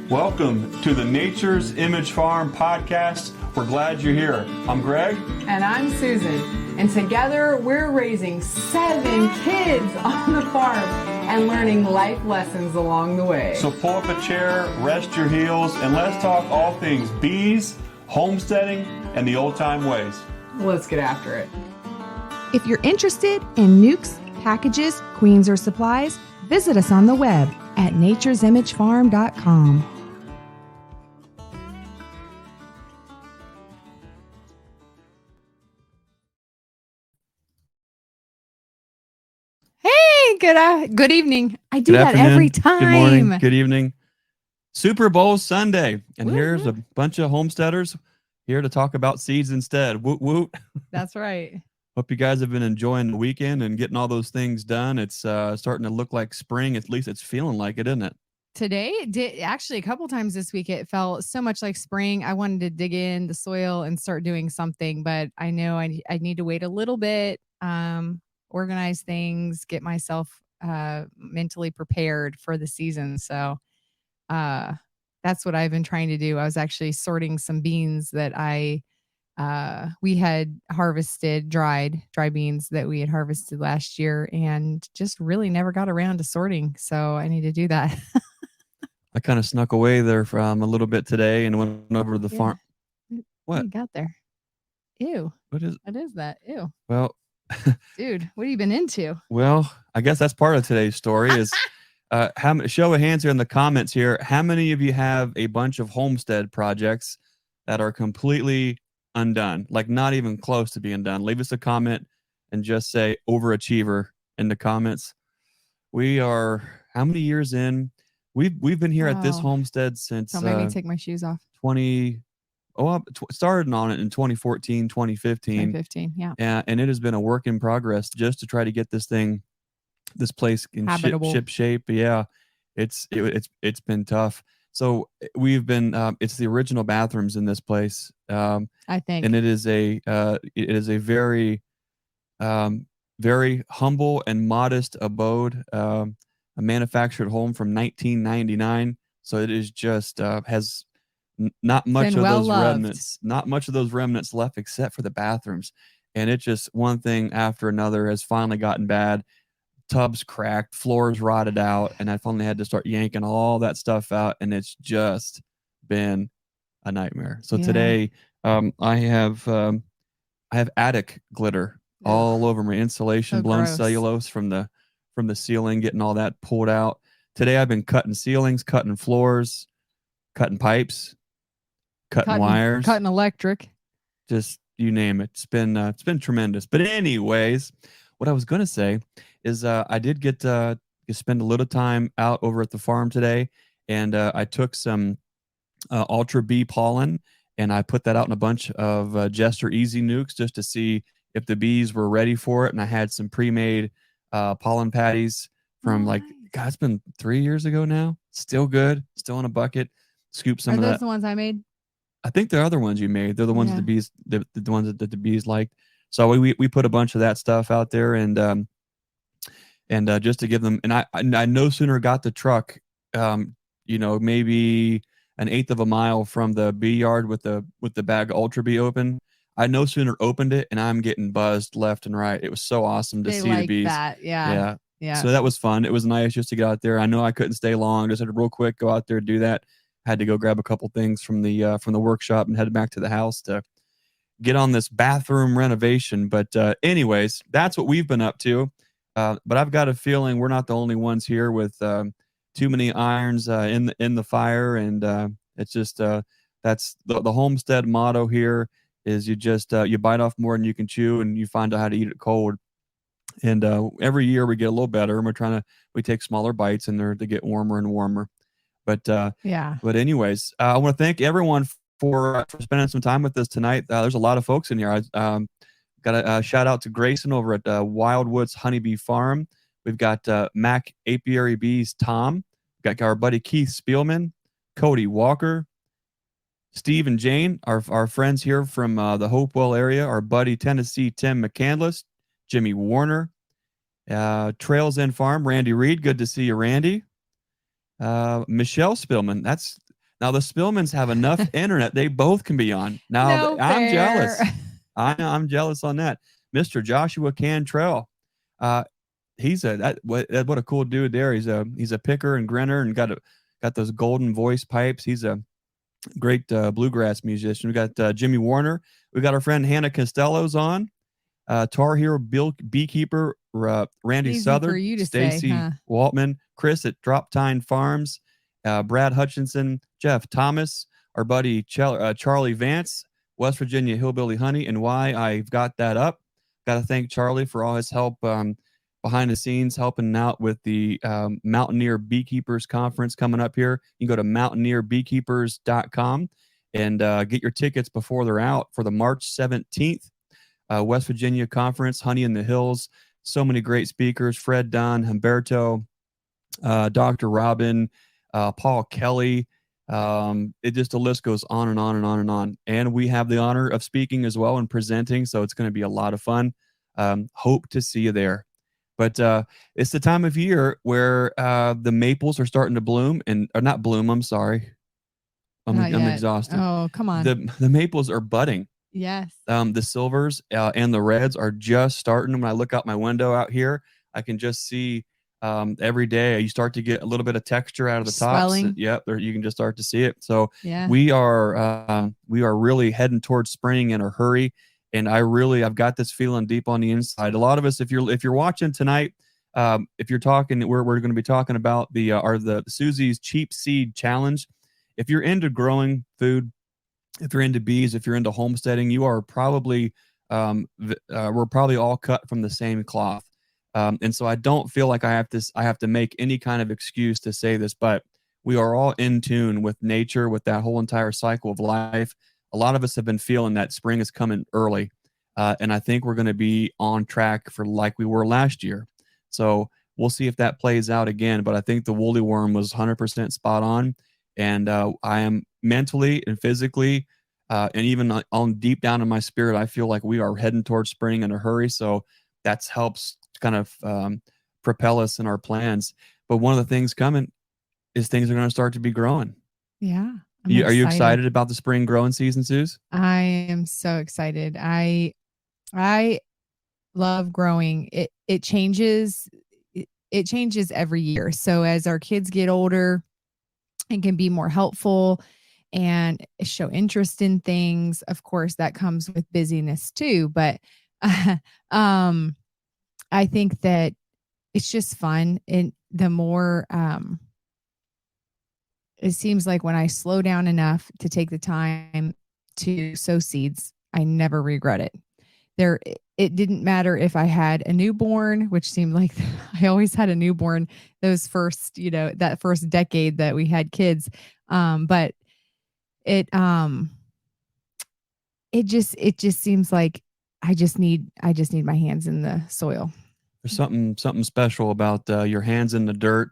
Welcome to the Nature's Image Farm podcast. We're glad you're here. I'm Greg. And I'm Susan. And together we're raising 7 kids on the farm and learning life lessons along the way. So pull up a chair, rest your heels, and let's talk all things bees, homesteading, and the old-time ways. Let's get after it. If you're interested in NUCS, packages, queens, or supplies, visit us on the web at nature'simagefarm.com. Hey, good evening. I do that every time. Good morning. Good evening. Super Bowl Sunday, and Woo-hoo. Here's a bunch of homesteaders here to talk about seeds instead. Woot woot. That's right. Hope you guys have been enjoying the weekend and getting all those things done. It's starting to look like spring. At least it's feeling like it, isn't it? Today, actually a couple times this week, it felt so much like spring. I wanted to dig in the soil and start doing something, but I know I need to wait a little bit, organize things, get myself mentally prepared for the season. So that's what I've been trying to do. I was actually sorting some beans that we had harvested, dry beans that we had harvested last year, and just really never got around to sorting. So I need to do that. I kind of snuck away there from a little bit today and went over to the farm. What? You got there? Ew. What is that? Ew. Well, dude, what have you been into? Well, I guess that's part of today's story is show of hands here in the comments here. How many of you have a bunch of homestead projects that are completely undone, like not even close to being done? Leave us a comment and just say overachiever in the comments. We are how many years in? We've been here at this homestead since Don't make me take my shoes off. Started on it in 2014, 2015. Yeah. And it has been a work in progress just to try to get this place in ship shape. Yeah, it's been tough. So we've been it's the original bathrooms in this place. I think, and it is a very very humble and modest abode. A manufactured home from 1999. So it is just has not much of those remnants, left except for the bathrooms. And it just one thing after another has finally gotten bad. Tubs cracked, floors rotted out, and I finally had to start yanking all that stuff out, and it's just been a nightmare. So today I have attic glitter all over my insulation, blown cellulose from the ceiling, getting all that pulled out. Today I've been cutting ceilings, cutting floors, cutting pipes, cutting wires, cutting electric, just you name it. It's been tremendous. But anyways, what I was going to say is I did get to spend a little time out over at the farm today, and I took some Ultra Bee pollen and I put that out in a bunch of Jester Easy NUCS just to see if the bees were ready for it. And I had some pre-made pollen patties from God, it's been 3 years ago now. Still good, still in a bucket. Scoop some of that. Are those the ones I made? I think they're other ones you made. They're the ones that the bees, the ones that the bees liked. So we put a bunch of that stuff out there, and just to give them. And I no sooner got the truck, maybe an eighth of a mile from the bee yard with the bag of Ultra Bee open. I no sooner opened it, and I'm getting buzzed left and right. It was so awesome to see the bees. Yeah. So that was fun. It was nice just to get out there. I know I couldn't stay long. Just had to real quick go out there and do that. Had to go grab a couple things from the workshop and head back to the house to get on this bathroom renovation. But anyways, that's what we've been up to. But I've got a feeling we're not the only ones here with too many irons in the fire, and it's just that's the homestead motto here. Is you just you bite off more than you can chew, and you find out how to eat it cold. And every year we get a little better, and we take smaller bites, and they get warmer and warmer. But But anyways, I want to thank everyone for spending some time with us tonight. There's a lot of folks in here. I got a shout out to Grayson over at Wildwoods Honeybee Farm. We've got Mac Apiary Bees Tom. We've got our buddy Keith Spielman, Cody Walker, Steve and Jane, our friends here from the Hopewell area, our buddy Tennessee Tim McCandless, Jimmy Warner, Trails End Farm, Randy Reed. Good to see you, Randy. Michelle Spillman. Now the Spillmans have enough internet. They both can be on. Now No I'm fair. jealous. I'm jealous on that. Mr. Joshua Cantrell. He's what a cool dude there. He's a picker and grinner and got those golden voice pipes. He's a great bluegrass musician. We got Jimmy Warner. We got our friend Hannah Costello's on. Tar Heel Beekeeper, Randy Easy for Southard, you to say, Stacy huh? Waltman, Chris at Drop Tine Farms, Brad Hutchinson, Jeff Thomas, our buddy Charlie Vance, West Virginia Hillbilly Honey, and why I've got that up. Got to thank Charlie for all his help behind the scenes, helping out with the Mountaineer Beekeepers Conference coming up here. You can go to mountaineerbeekeepers.com and get your tickets before they're out for the March 17th West Virginia Conference, Honey in the Hills. So many great speakers: Fred Dunn, Humberto, Dr. Robin, Paul Kelly. The list goes on and on and on and on. And we have the honor of speaking as well and presenting, so it's going to be a lot of fun. Hope to see you there. But it's the time of year where the maples are starting to bloom, or not bloom. I'm sorry, I'm exhausted. Oh, come on. The maples are budding. Yes. The silvers and the reds are just starting. When I look out my window out here, I can just see every day you start to get a little bit of texture out of the tops. Yep, you can just start to see it. So yeah, we are really heading towards spring in a hurry. And I've got this feeling deep on the inside. A lot of us, if you're watching tonight, if you're talking, we're going to be talking about the Susie's Cheap Seed Challenge. If you're into growing food, if you're into bees, if you're into homesteading, you are probably we're probably all cut from the same cloth. And so I don't feel like I have to make any kind of excuse to say this, but we are all in tune with nature, with that whole entire cycle of life. A lot of us have been feeling that spring is coming early. And I think we're going to be on track for like we were last year. So we'll see if that plays out again. But I think the woolly worm was 100% spot on. And I am mentally and physically and even on deep down in my spirit, I feel like we are heading towards spring in a hurry. So that helps kind of propel us in our plans. But one of the things coming is things are going to start to be growing. Yeah. Are you excited about the spring growing season, Suze? I am so excited. I love growing. It changes. It changes every year. So as our kids get older, it can be more helpful and show interest in things. Of course, that comes with busyness too. But I think that it's just fun. And the more it seems like when I slow down enough to take the time to sow seeds, I never regret it. It didn't matter if I had a newborn, which seemed like I always had a newborn those first, that first decade that we had kids. But it just seems like I just need my hands in the soil. There's something special about your hands in the dirt.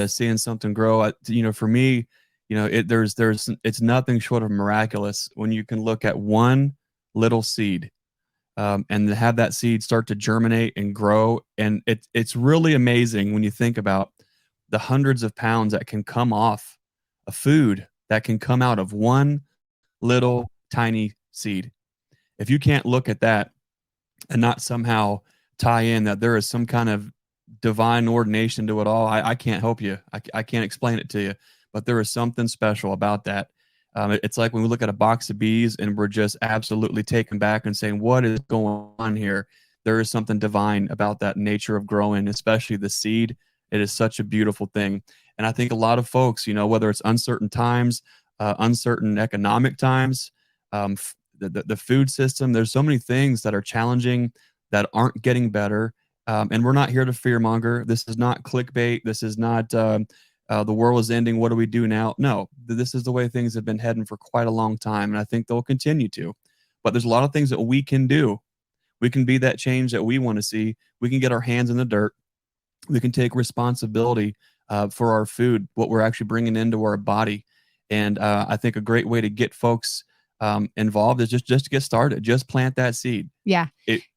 Seeing something grow. For me, it's nothing short of miraculous when you can look at one little seed and have that seed start to germinate and grow. And it's really amazing when you think about the hundreds of pounds that can come off a food that can come out of one little tiny seed. If you can't look at that and not somehow tie in that there is some kind of divine ordination to it all, I can't help you. I can't explain it to you, but there is something special about that. It's like when we look at a box of bees and we're just absolutely taken back and saying, what is going on here? There is something divine about that nature of growing, especially the seed. It is such a beautiful thing. And I think a lot of folks, whether it's uncertain times, uncertain economic times, the food system, there's so many things that are challenging that aren't getting better. And we're not here to fearmonger. This is not clickbait. This is not the world is ending. What do we do now? No, this is the way things have been heading for quite a long time. And I think they'll continue to. But there's a lot of things that we can do. We can be that change that we want to see. We can get our hands in the dirt. We can take responsibility for our food, what we're actually bringing into our body. And I think a great way to get folks involved is just to get started. Just plant that seed. Yeah.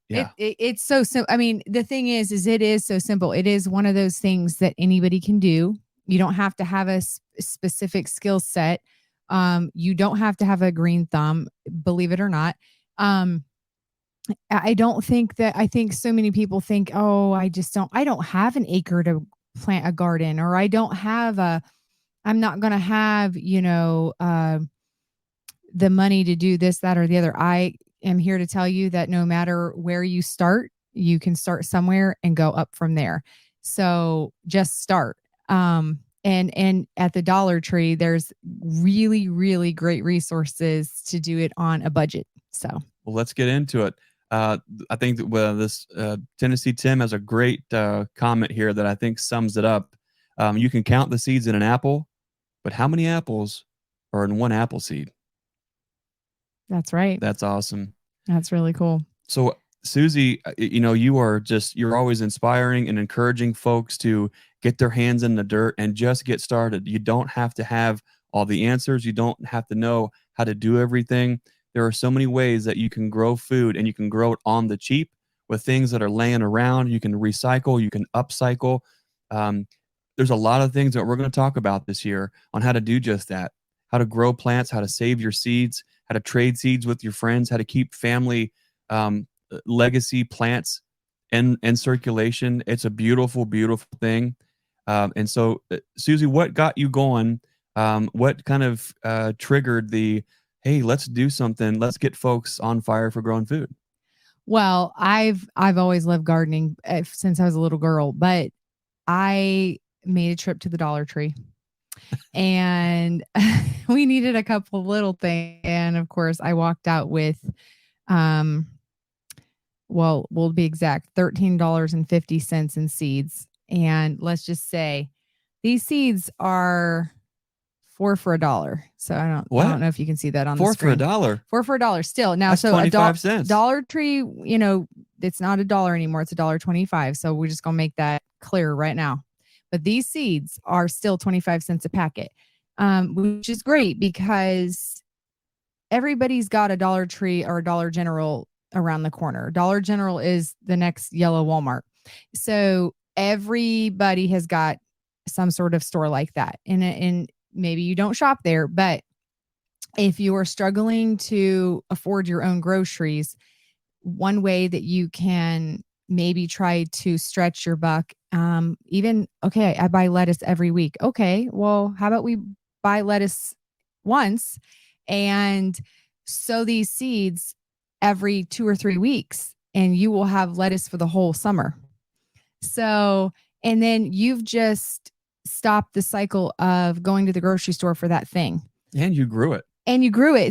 Yeah. It's so simple. I mean, the thing is it is so simple. It is one of those things that anybody can do. You don't have to have a specific skill set. You don't have to have a green thumb, believe it or not. I don't think that I think so many people think, oh, I don't have an acre to plant a garden, or I'm not going to have, the money to do this, that, or the other. I am here to tell you that no matter where you start, you can start somewhere and go up from there. So just start. And at the Dollar Tree, there's really, really great resources to do it on a budget. So, well, let's get into it. I think that this Tennessee Tim has a great comment here that I think sums it up. You can count the seeds in an apple, but how many apples are in one apple seed? That's right. That's awesome. That's really cool. So, Susie, you're always inspiring and encouraging folks to get their hands in the dirt and just get started. You don't have to have all the answers. You don't have to know how to do everything. There are so many ways that you can grow food, and you can grow it on the cheap with things that are laying around. You can recycle, you can upcycle. There's a lot of things that we're going to talk about this year on how to do just that, how to grow plants, how to save your seeds, how to trade seeds with your friends, how to keep family legacy plants in circulation. It's a beautiful, beautiful thing. And so, Susie, what got you going? What kind of triggered the, hey, let's do something. Let's get folks on fire for growing food? Well, I've always loved gardening since I was a little girl, but I made a trip to the Dollar Tree and we needed a couple little things. And of course, I walked out with, well, we'll be exact, $13.50 in seeds. And let's just say these seeds are 4 for $1. So I don't know if you can see that on the screen. 4 for $1. 4 for $1 still. Now, that's so 25 cents. Dollar Tree, it's not $1 anymore. It's $1.25. So we're just going to make that clear right now. But these seeds are still 25 cents a packet, which is great because everybody's got a Dollar Tree or a Dollar General around the corner. Dollar General is the next yellow Walmart. So everybody has got some sort of store like that. And maybe you don't shop there, but if you are struggling to afford your own groceries, one way that you can maybe try to stretch your buck, okay, I buy lettuce every week. Okay, well, how about we buy lettuce once and sow these seeds every 2 or 3 weeks, and you will have lettuce for the whole summer. So, and then you've just stopped the cycle of going to the grocery store for that thing. And you grew it.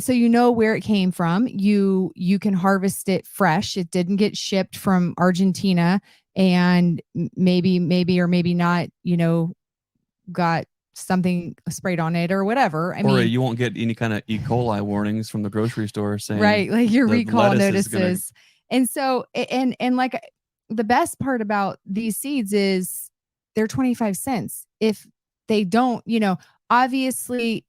So you know where it came from. You can harvest it fresh. It didn't get shipped from Argentina and maybe or maybe not, got something sprayed on it or whatever. I mean, you won't get any kind of E. coli warnings from the grocery store saying, right, like your recall notices. And so, and like the best part about these seeds is they're 25 cents. If they don't, obviously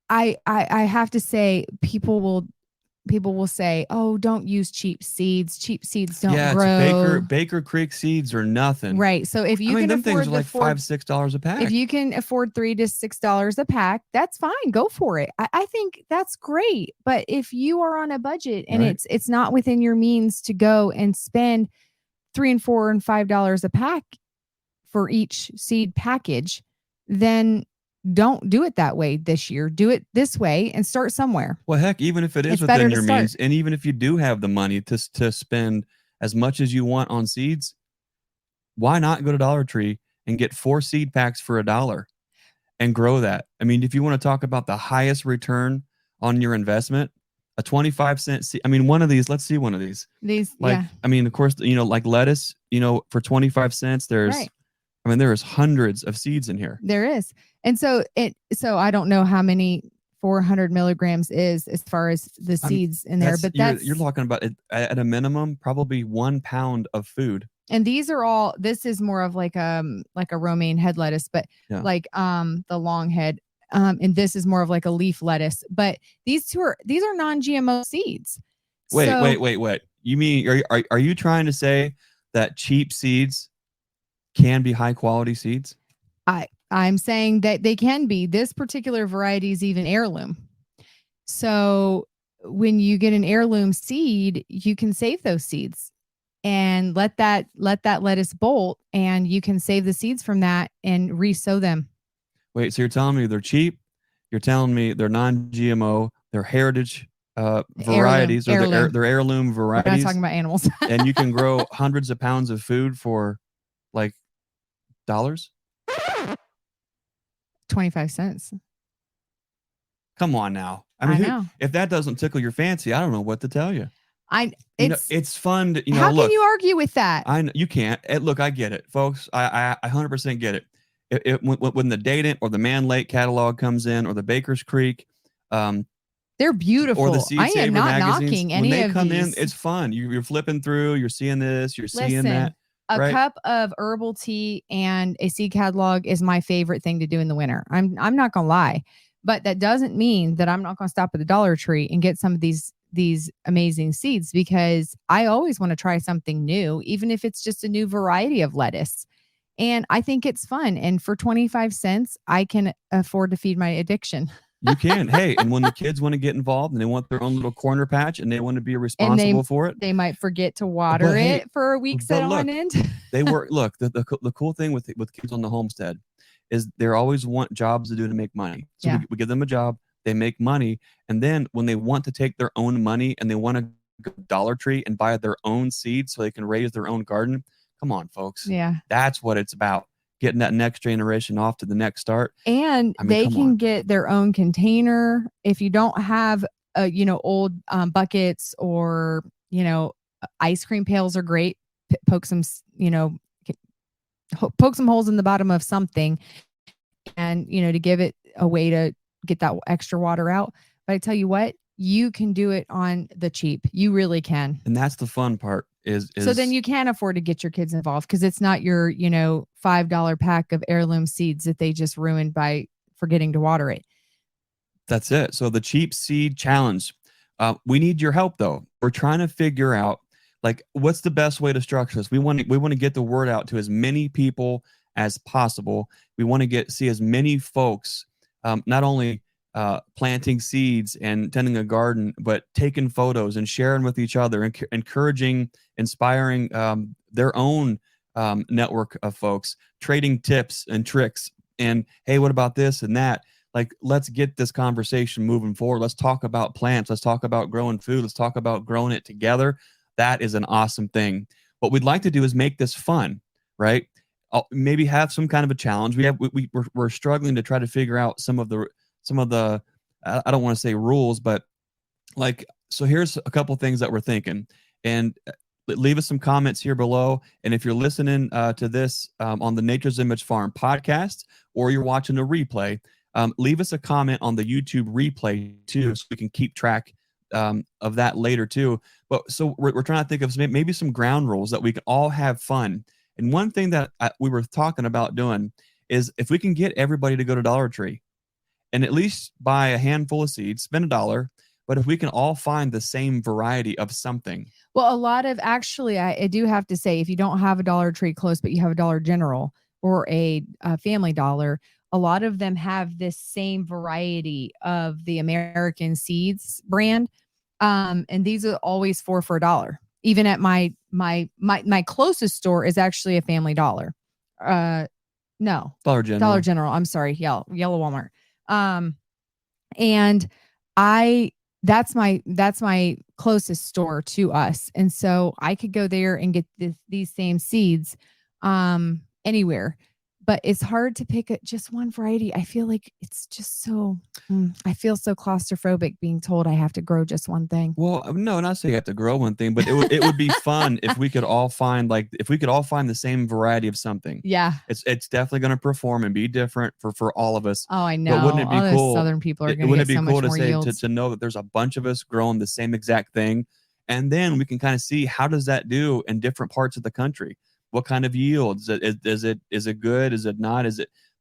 I have to say people will say, oh, don't use cheap seeds. Cheap seeds don't grow. Baker Creek seeds are nothing. Right. So if you can afford things are like $5-6 a pack. If you can afford $3 to $6 a pack, that's fine. Go for it. I think that's great. But if you are on a budget and it's not within your means to go and spend $3 and $4 and $5 a pack for each seed package, then don't do it that way this year. Do it this way and start somewhere. Well, heck, even if it is within your means, and even if you do have the money to spend as much as you want on seeds, why not go to Dollar Tree and get 4 seed packs for $1 and grow that? I mean, if you want to talk about the highest return on your investment, a 25-cent seed. I mean, one of these, let's see one of these. I mean, of course, like lettuce, for 25 cents, there's, there's hundreds of seeds in here. There is. And so I don't know how many 400 milligrams is as far as the seeds in there, but you're talking about it, at a minimum, probably 1 pound of food. And these are all, this is more of like a romaine head lettuce, but the long head. And this is more of like a leaf lettuce, but these are non-GMO seeds. Wait. You mean are you trying to say that cheap seeds can be high quality seeds? I'm saying that they can be. This particular variety is even heirloom. So when you get an heirloom seed, you can save those seeds and let that lettuce bolt, and you can save the seeds from that and re-sow them. Wait, so you're telling me they're cheap? You're telling me they're non-GMO, they're heritage varieties, or they're heirloom varieties. We're not talking about animals. And you can grow hundreds of pounds of food for like dollars? 25 cents. Come on now. I mean, know. If that doesn't tickle your fancy, I don't know what to tell you. It's fun to, how can you argue with that? I know you can't. Look, I get it, folks. I 100% get it. When the Date or the Man Lake catalog comes in, or the Baker's Creek, they're beautiful. Or the Seed I am Saver not magazines, knocking when any they of come these. in, it's fun. You're flipping through, you're seeing this, you're seeing that. A right? cup of herbal tea and a seed catalog is my favorite thing to do in the winter. I'm not gonna lie, but that doesn't mean that I'm not gonna stop at the Dollar Tree and get some of these amazing seeds, because I always want to try something new, even if it's just a new variety of lettuce. And I think it's fun. And for 25 cents, I can afford to feed my addiction. You can. Hey, and when the kids want to get involved and they want their own little corner patch and they want to be responsible for it, they might forget to water it for a week on end. They work. Look, the cool thing with kids on the homestead is they always want jobs to do to make money. So we give them a job, they make money, and then when they want to take their own money and they want to go to Dollar Tree and buy their own seeds so they can raise their own garden, come on, folks. Yeah, that's what it's about. Getting that next generation off to the next start. And they can get their own container. If you don't have, old buckets, or, ice cream pails are great. Poke some holes in the bottom of something, and, to give it a way to get that extra water out. But I tell you what, you can do it on the cheap. You really can. And that's the fun part. So then you can afford to get your kids involved, because it's not your, $5 pack of heirloom seeds that they just ruined by forgetting to water it. That's it. So the cheap seed challenge. We need your help, though. We're trying to figure out, like, what's the best way to structure this. We want to get the word out to as many people as possible. We want to see as many folks, not only planting seeds and tending a garden, but taking photos and sharing with each other, and encouraging, inspiring their own network of folks, trading tips and tricks. And hey, what about this and that? Like, let's get this conversation moving forward. Let's talk about plants. Let's talk about growing food. Let's talk about growing it together. That is an awesome thing. What we'd like to do is make this fun, right? Maybe have some kind of a challenge. We're struggling to try to figure out some of the I don't want to say rules, but so here's a couple things that we're thinking, and leave us some comments here below. And if you're listening to this on the Nature's Image Farm podcast, or you're watching a replay, leave us a comment on the YouTube replay too, so we can keep track of that later too. But so we're trying to think of maybe some ground rules that we can all have fun. And one thing that we were talking about doing is, if we can get everybody to go to Dollar Tree and at least buy a handful of seeds, spend $1, but if we can all find the same variety of something. Well, a lot of, actually, I do have to say, if you don't have a Dollar Tree close, but you have a Dollar General or a Family Dollar, a lot of them have this same variety of the American Seeds brand. And these are always for $1. Even at my closest store is actually a Family Dollar. No, Dollar General. Dollar General. I'm sorry. Yellow Walmart. And that's my closest store to us. And so I could go there and get these same seeds, anywhere, but it's hard to pick just one variety. I feel like it's just I feel so claustrophobic being told I have to grow just one thing. Well, no, not say you have to grow one thing, but it would be fun if we could all find the same variety of something. Yeah. It's definitely going to perform and be different for all of us. Oh, I know. But wouldn't it be all cool? Those Southern people are going to get so much more yields. To know that there's a bunch of us growing the same exact thing, and then we can kind of see, how does that do in different parts of the country? What kind of yields? Is it good? Is it not?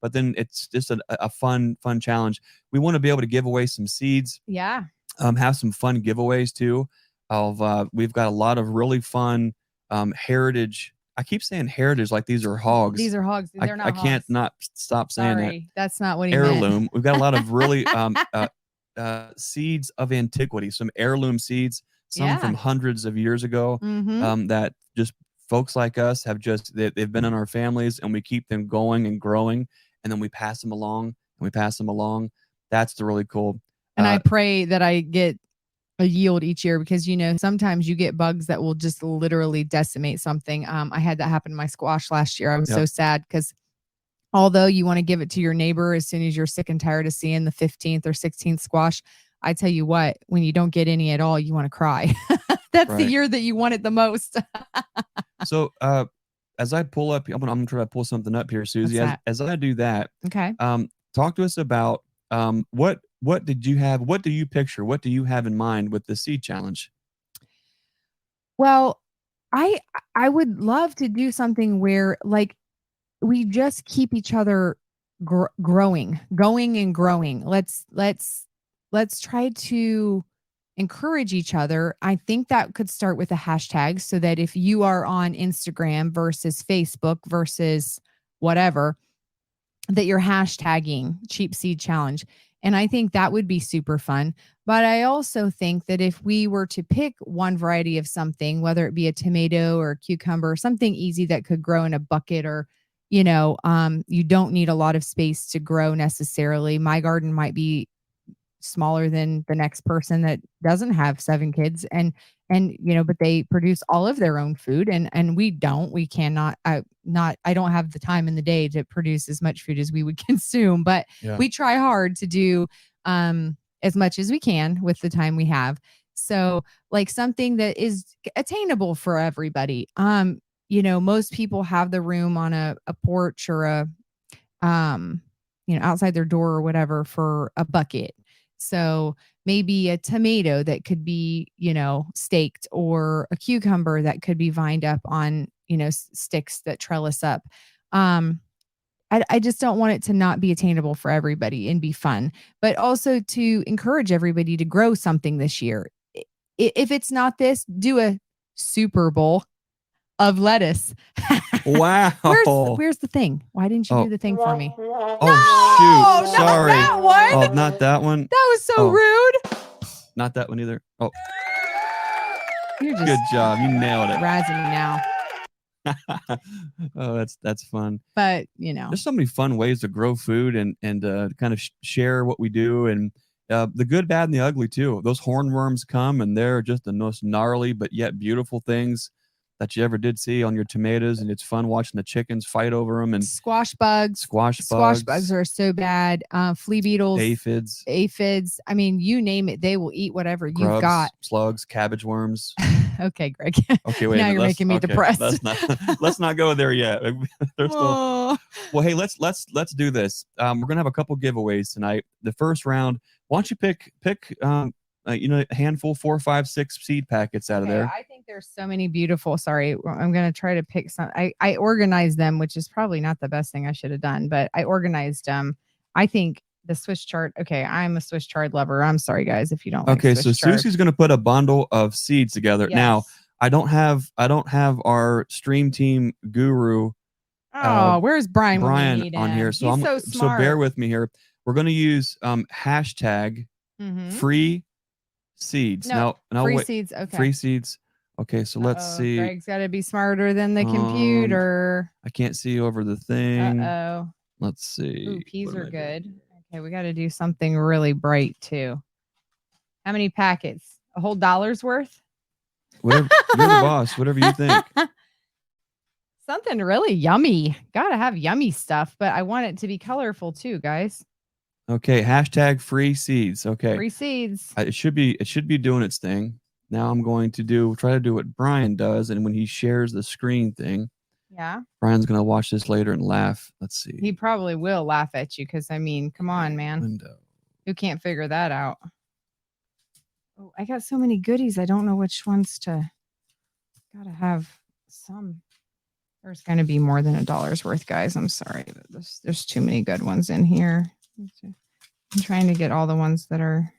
But then it's just a fun challenge. We want to be able to give away some seeds. Yeah. Have some fun giveaways too. we've got a lot of really fun heritage. I keep saying heritage like these are hogs. These are hogs. They're not I can't hogs. not stop saying that. Sorry, that's not what he Heirloom. meant. We've got a lot of really seeds of antiquity, some heirloom seeds, some from hundreds of years ago, that just folks like us have they've been in our families, and we keep them going and growing, and then we pass them along and we pass them along. That's the really cool. And I pray that I get a yield each year, because sometimes you get bugs that will just literally decimate something. I had that happen to my squash last year. I was so sad, because although you want to give it to your neighbor as soon as you're sick and tired of seeing the 15th or 16th squash, I tell you what, when you don't get any at all, you want to cry. That's the year that you want it the most. So as I pull up, I'm gonna try to pull something up here, Susie. As I do that, okay. Talk to us about what did you have? What do you picture? What do you have in mind with the seed challenge? Well, I would love to do something where, like, we just keep each other going and growing. Let's try to encourage each other. I think that could start with a hashtag, so that if you are on Instagram versus Facebook versus whatever, that you're hashtagging Cheap Seed Challenge. And I think that would be super fun. But I also think that if we were to pick one variety of something, whether it be a tomato or a cucumber, something easy that could grow in a bucket, or, you don't need a lot of space to grow necessarily. My garden might be smaller than the next person that doesn't have 7 kids, but they produce all of their own food, and we cannot. I don't have the time in the day to produce as much food as we would consume, but we try hard to do as much as we can with the time we have. So, like, something that is attainable for everybody. Most people have the room on a porch or a outside their door or whatever for a bucket. So maybe a tomato that could be, staked, or a cucumber that could be vined up on, sticks that trellis up. I just don't want it to not be attainable for everybody and be fun, but also to encourage everybody to grow something this year. If it's not this, do a Super Bowl of lettuce. Wow. Where's the thing? Why didn't you do the thing for me? Oh, shoot. Sorry. Not that one. Oh, not that one. That was so rude. Not that one either. Oh. You're just good job. You nailed it. Razzing me now. Oh, that's fun. But, there's so many fun ways to grow food and kind of share what we do, and the good, bad, and the ugly too. Those hornworms come, and they're just the most gnarly but yet beautiful things that you ever did see on your tomatoes, and it's fun watching the chickens fight over them. And squash bugs are so bad. Flea beetles, aphids. I mean, you name it, they will eat whatever grubs, you've got. Slugs, cabbage worms. Okay, Greg. Okay, wait. Now you're making me depressed. Let's not go there yet. Well, hey, let's do this. We're gonna have a couple giveaways tonight. The first round, why don't you pick a handful, 4, 5, 6 seed packets out of there. I think there's so many beautiful. Sorry, I'm going to try to pick some. I organized them, which is probably not the best thing I should have done, but I organized them. I think the Swiss chart. Okay, I'm a Swiss chart lover. I'm sorry, guys, if you don't. Okay, like Swiss so Susie's going to put a bundle of seeds together. Yes. Now, I don't have our stream team guru. Where's Brian? Brian on here. So He's so smart. So bear with me here. We're going to use hashtag free seeds. No, free seeds. Okay. Free seeds. Okay, so let's see. Greg's got to be smarter than the computer. I can't see over the thing. Let's see. Ooh, peas are good. Okay, we got to do something really bright too. How many packets? A whole $1's worth? Whatever. You're the boss. Whatever you think. Something really yummy. Got to have yummy stuff, but I want it to be colorful too, guys. Okay, hashtag free seeds. Okay, free seeds. It should be doing its thing. Now I'm going to try to do what Brian does, and when he shares the screen thing, Brian's gonna watch this later and laugh. Let's see. He probably will laugh at you, because I mean, come on, man. Window. Who can't figure that out? Oh, I got so many goodies. I don't know which ones to. Gotta have some. There's gonna be more than $1's worth, guys. I'm sorry, but there's too many good ones in here. I'm trying to get all the ones that are.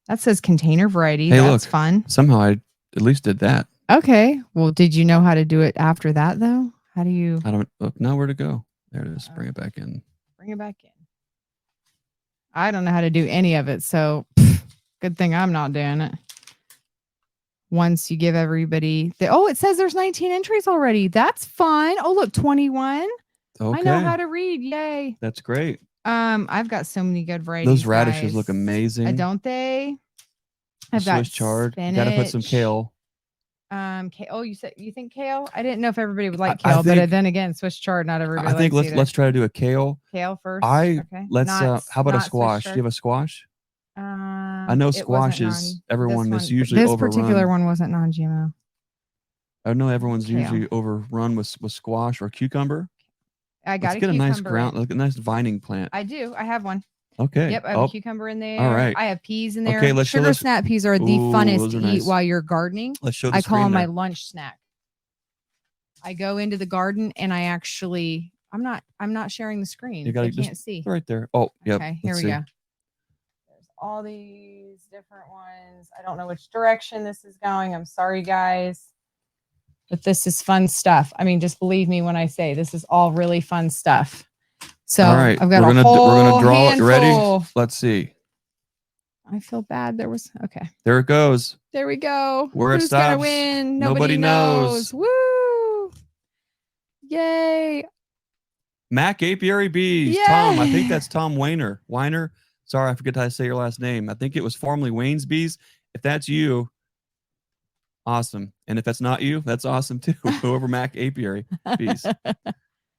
That says container variety. Hey, That's look. fun. Somehow I at least did that. Okay. Well, did you know how to do it after that though? How do you? I don't know where to go. There it is. Bring it back in. Bring it back in. I don't know how to do any of it, so good thing I'm not doing it. Once you give everybody it says there's 19 entries already. That's fun. Oh, look, 21. Okay. I know how to read. Yay. That's great. I've got so many good varieties. Those radishes guys. look amazing. Don't they? The I've got Swiss chard. spinach. Gotta put some kale. You think kale? I didn't know if everybody would like kale, but then again, Swiss chard, not everybody. I think let's try to do a kale. Kale first. Let's how about a squash? Do you have a squash? I know squash is everyone is usually overrun. This particular one wasn't non-GMO. I know everyone's usually overrun with squash or cucumber. I got Let's get a nice ground, like a nice vining plant. I do. I have one. Okay. Yep, I have a cucumber in there. All right. I have peas in there. Okay, let's Sugar snap peas are the funnest to eat nice. while you're gardening. Let's show the I call them my there. lunch snack. I go into the garden and I actually I'm not sharing the screen. I can't see. Right there. Oh, yep. Okay, here we go. There's all these different ones. I don't know which direction this is going. I'm sorry, guys. But this is fun stuff. I mean, just believe me when I say this is all really fun stuff. So all right, I've got we're gonna draw handful. it. Ready? Let's see. I feel bad. Okay. There it goes. There we go. Where Who's gonna win? Nobody knows. Woo! Yay! Mac Apiary Bees. Yay! Tom. I think that's Tom Weiner. Weiner. Sorry, I forget how to say your last name. I think it was formerly Wayne's Bees. If that's you, awesome. And if that's not you, that's awesome too. Whoever Mac Apiary Bees.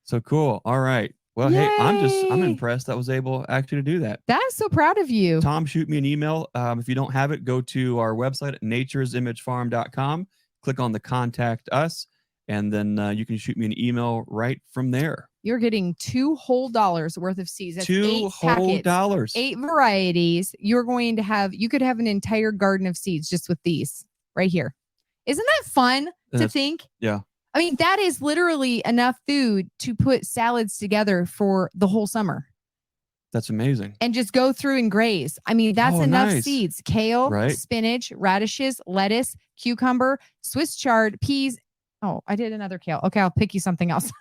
So cool. All right. Well, Yay! hey, I'm impressed that I was able actually to do that. I'm so proud of you. Tom, shoot me an email. If you don't have it, go to our website at nature'simagefarm.com. Click on the contact us, and then you can shoot me an email right from there. You're getting $2 whole worth of seeds. That's $2 whole dollars. 8 varieties. You could have an entire garden of seeds just with these right here. Isn't that fun to think? Yeah. I mean, that is literally enough food to put salads together for the whole summer. That's amazing. And just go through and graze. I mean, that's enough seeds. Kale, spinach, radishes, lettuce, cucumber, Swiss chard, peas. Oh, I did another kale. Okay, I'll pick you something else.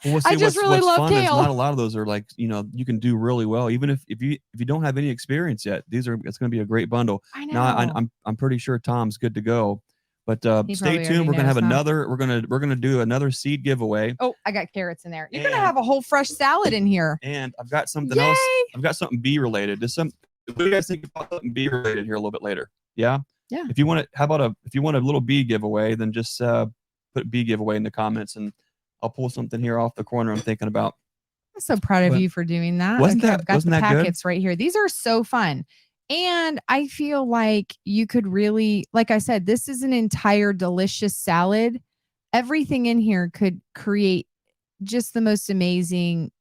Well, see, I just really love fun kale. Is not a lot of those are like, you can do really well. Even if you don't have any experience yet, it's going to be a great bundle. I know. Now, I'm pretty sure Tom's good to go. But stay tuned. We're gonna have another. We're gonna do another seed giveaway. Oh, I got carrots in there. You're gonna have a whole fresh salad in here. And I've got something else. I've got something bee related. What do you guys think about something bee related here a little bit later? Yeah. Yeah. If you want a little bee giveaway, then just put bee giveaway in the comments, and I'll pull something here off the corner I'm thinking about. I'm so proud of you for doing that. I've got the packets right here. These are so fun. And I feel like you could really, like I said, this is an entire delicious salad. Everything in here could create just the most amazing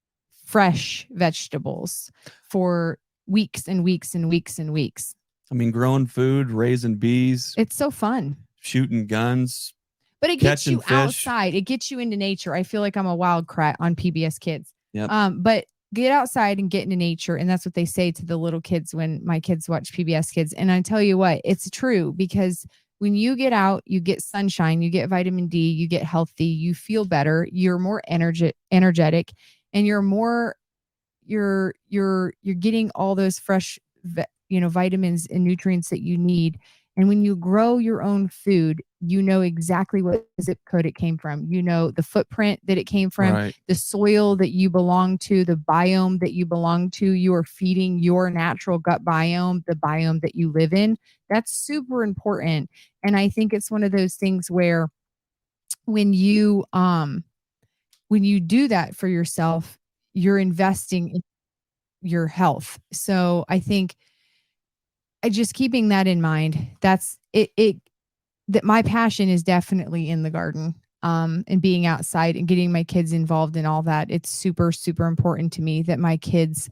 fresh vegetables for weeks and weeks and weeks and weeks. I mean, growing food, raising bees. It's so fun. Shooting guns. But it gets you outside. It gets you into nature. I feel like I'm a wild cat on PBS Kids. Yep. But get outside and get into nature. And that's what they say to the little kids when my kids watch PBS Kids. And I tell you what, it's true, because when you get out, you get sunshine, you get vitamin D, you get healthy, you feel better, you're more energetic, and you're getting all those fresh, vitamins and nutrients that you need. And when you grow your own food, you know exactly what zip code it came from. You know the footprint that it came from, the soil that you belong to, the biome that you belong to. You are feeding your natural gut biome, the biome that you live in. That's super important. And I think it's one of those things where when you do that for yourself, you're investing in your health. So I think just keeping that in mind, that's it. That my passion is definitely in the garden, and being outside and getting my kids involved in all that. It's super, super important to me that my kids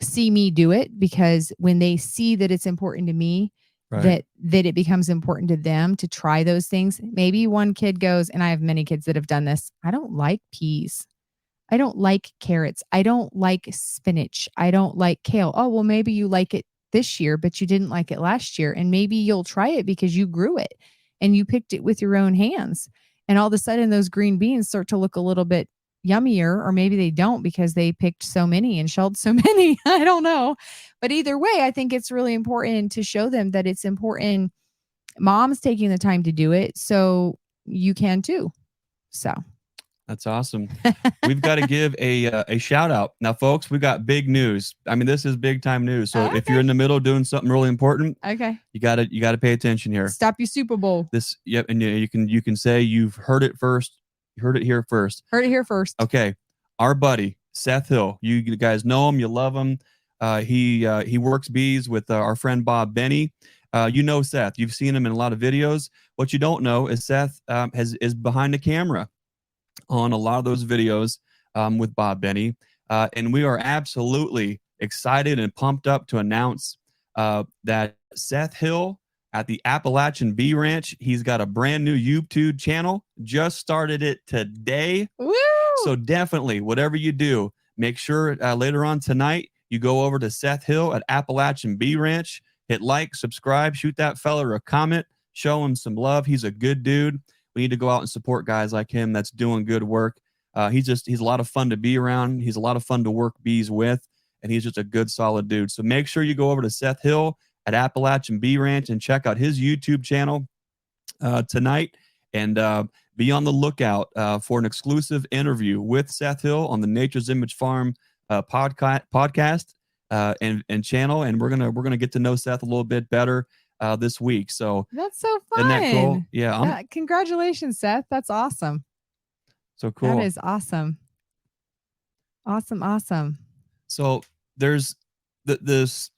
see me do it, because when they see that it's important to me, that it becomes important to them to try those things. Maybe one kid goes, and I have many kids that have done this, I don't like peas. I don't like carrots. I don't like spinach. I don't like kale. Oh, well, maybe you like it this year, but you didn't like it last year. And maybe you'll try it because you grew it and you picked it with your own hands. And all of a sudden those green beans start to look a little bit yummier, or maybe they don't because they picked so many and shelled so many. I don't know. But either way, I think it's really important to show them that it's important. Mom's taking the time to do it, so you can too. So that's awesome. We've got to give a shout out now, folks. We've got big news. I mean, this is big time news. So if you're in the middle doing something really important, okay, you gotta pay attention here. Stop your Super Bowl. Yep, and you can say you've heard it first. You heard it here first. Heard it here first. Okay, our buddy Seth Hill. You guys know him. You love him. He works bees with our friend Bob Benny. You know Seth. You've seen him in a lot of videos. What you don't know is Seth is behind the camera on a lot of those videos with Bob Benny. And we are absolutely excited and pumped up to announce that Seth Hill at the Appalachian Bee Ranch, he's got a brand new YouTube channel. Just started it today. Woo! So definitely, whatever you do, make sure later on tonight, you go over to Seth Hill at Appalachian Bee Ranch, hit like, subscribe, shoot that fella a comment, show him some love. He's a good dude. We need to go out and support guys like him that's doing good work. He's a lot of fun to be around. He's a lot of fun to work bees with, and he's just a good, solid dude. So make sure you go over to Seth Hill at Appalachian Bee Ranch and check out his YouTube channel tonight, and be on the lookout for an exclusive interview with Seth Hill on the Nature's Image Farm podcast and channel. And we're gonna get to know Seth a little bit better this week. So that's so fun. Isn't that cool? Yeah. Congratulations, Seth. That's awesome. So cool. That is awesome. Awesome. So there's this,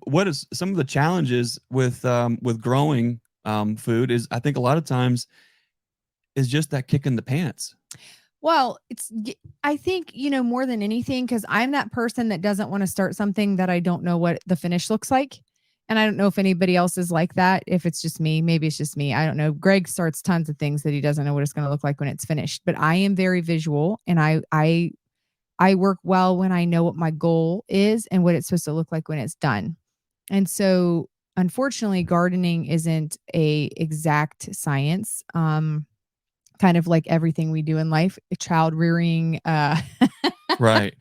what is some of the challenges with growing food is, I think a lot of times is just that kick in the pants. Well, I think, more than anything, because I'm that person that doesn't want to start something that I don't know what the finish looks like. And I don't know if anybody else is like that. If it's just me, maybe it's just me. I don't know. Greg starts tons of things that he doesn't know what it's going to look like when it's finished. But I am very visual, and I work well when I know what my goal is and what it's supposed to look like when it's done. And so, unfortunately, gardening isn't a exact science. Kind of like everything we do in life, child rearing, right.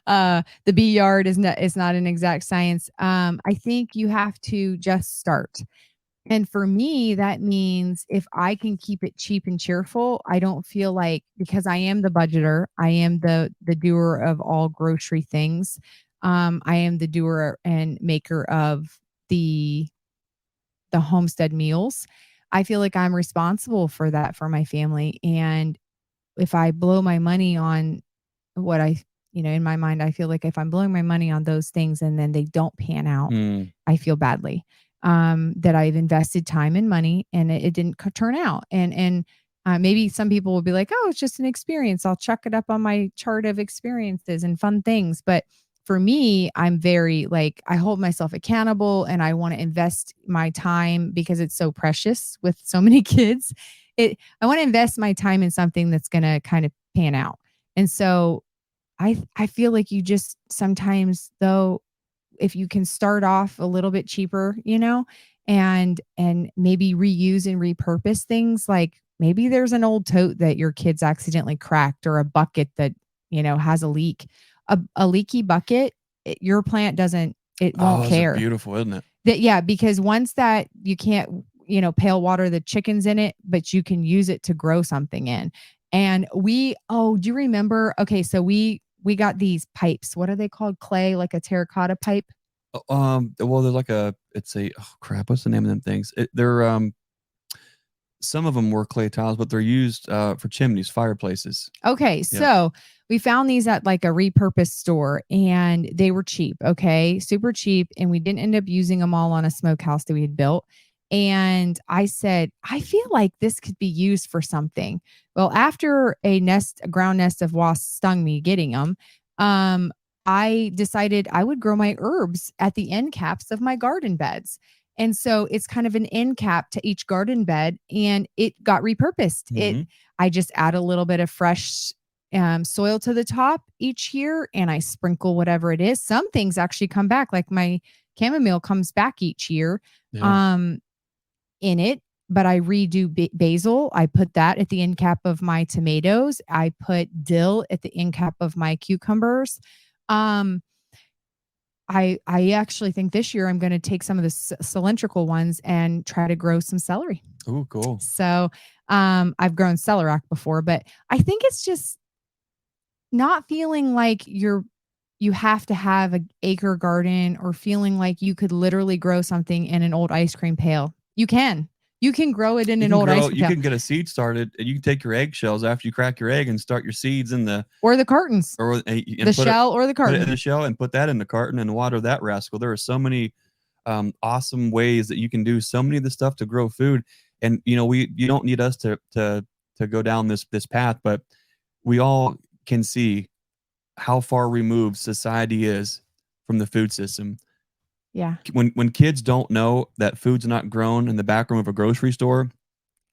The bee yard is not an exact science. I think you have to just start. And for me, that means if I can keep it cheap and cheerful, I don't feel like, because I am the budgeter, I am the doer of all grocery things. I am the doer and maker of the homestead meals. I feel like I'm responsible for that for my family. And if I blow my money on what in my mind, I feel like if I'm blowing my money on those things and then they don't pan out, I feel badly that I've invested time and money and it didn't turn out. And maybe some people will be like, oh, it's just an experience. I'll chuck it up on my chart of experiences and fun things. But for me, I'm very I hold myself accountable, and I want to invest my time because it's so precious with so many kids. I want to invest my time in something that's going to kind of pan out. And so I feel like you just sometimes, though, if you can start off a little bit cheaper, and maybe reuse and repurpose things, like maybe there's an old tote that your kids accidentally cracked, or a bucket that, has a leak. A leaky bucket, your plant won't care. Beautiful, isn't it? Because once that you can't, pale water the chickens in it, but you can use it to grow something in. And do you remember? Okay, so we got these pipes. What are they called? Clay, like a terracotta pipe. Well, they're what's the name of them things? They're some of them were clay tiles, but they're used for chimneys, fireplaces. Okay, so we found these at like a repurposed store, and they were cheap. Okay, super cheap, and we didn't end up using them all on a smokehouse that we had built. And I said, I feel like this could be used for something. Well, after a ground nest of wasps stung me getting them, I decided I would grow my herbs at the end caps of my garden beds. And so it's kind of an end cap to each garden bed, and it got repurposed. Mm-hmm. I just add a little bit of fresh soil to the top each year, and I sprinkle whatever it is. Some things actually come back. Like my chamomile comes back each year Yeah. in it, but I redo basil. I put that at the end cap of my tomatoes. I put dill at the end cap of my cucumbers. I actually think this year I'm going to take some of the cylindrical ones and try to grow some celery. Oh, cool. So I've grown celeriac before, but I think it's just not feeling like you have to have an acre garden, or feeling like you could literally grow something in an old ice cream pail. You can grow it in an old ice cream You pail. can get a seed started, and you can take your eggshells after you crack your egg and start your seeds in the cartons, or the shell or the carton. Put it in the shell and put that in the carton and water that rascal. There are so many awesome ways that you can do so many of the stuff to grow food. And you don't need us to go down this path, but we all can see how far removed society is from the food system. Yeah. When kids don't know that food's not grown in the back room of a grocery store.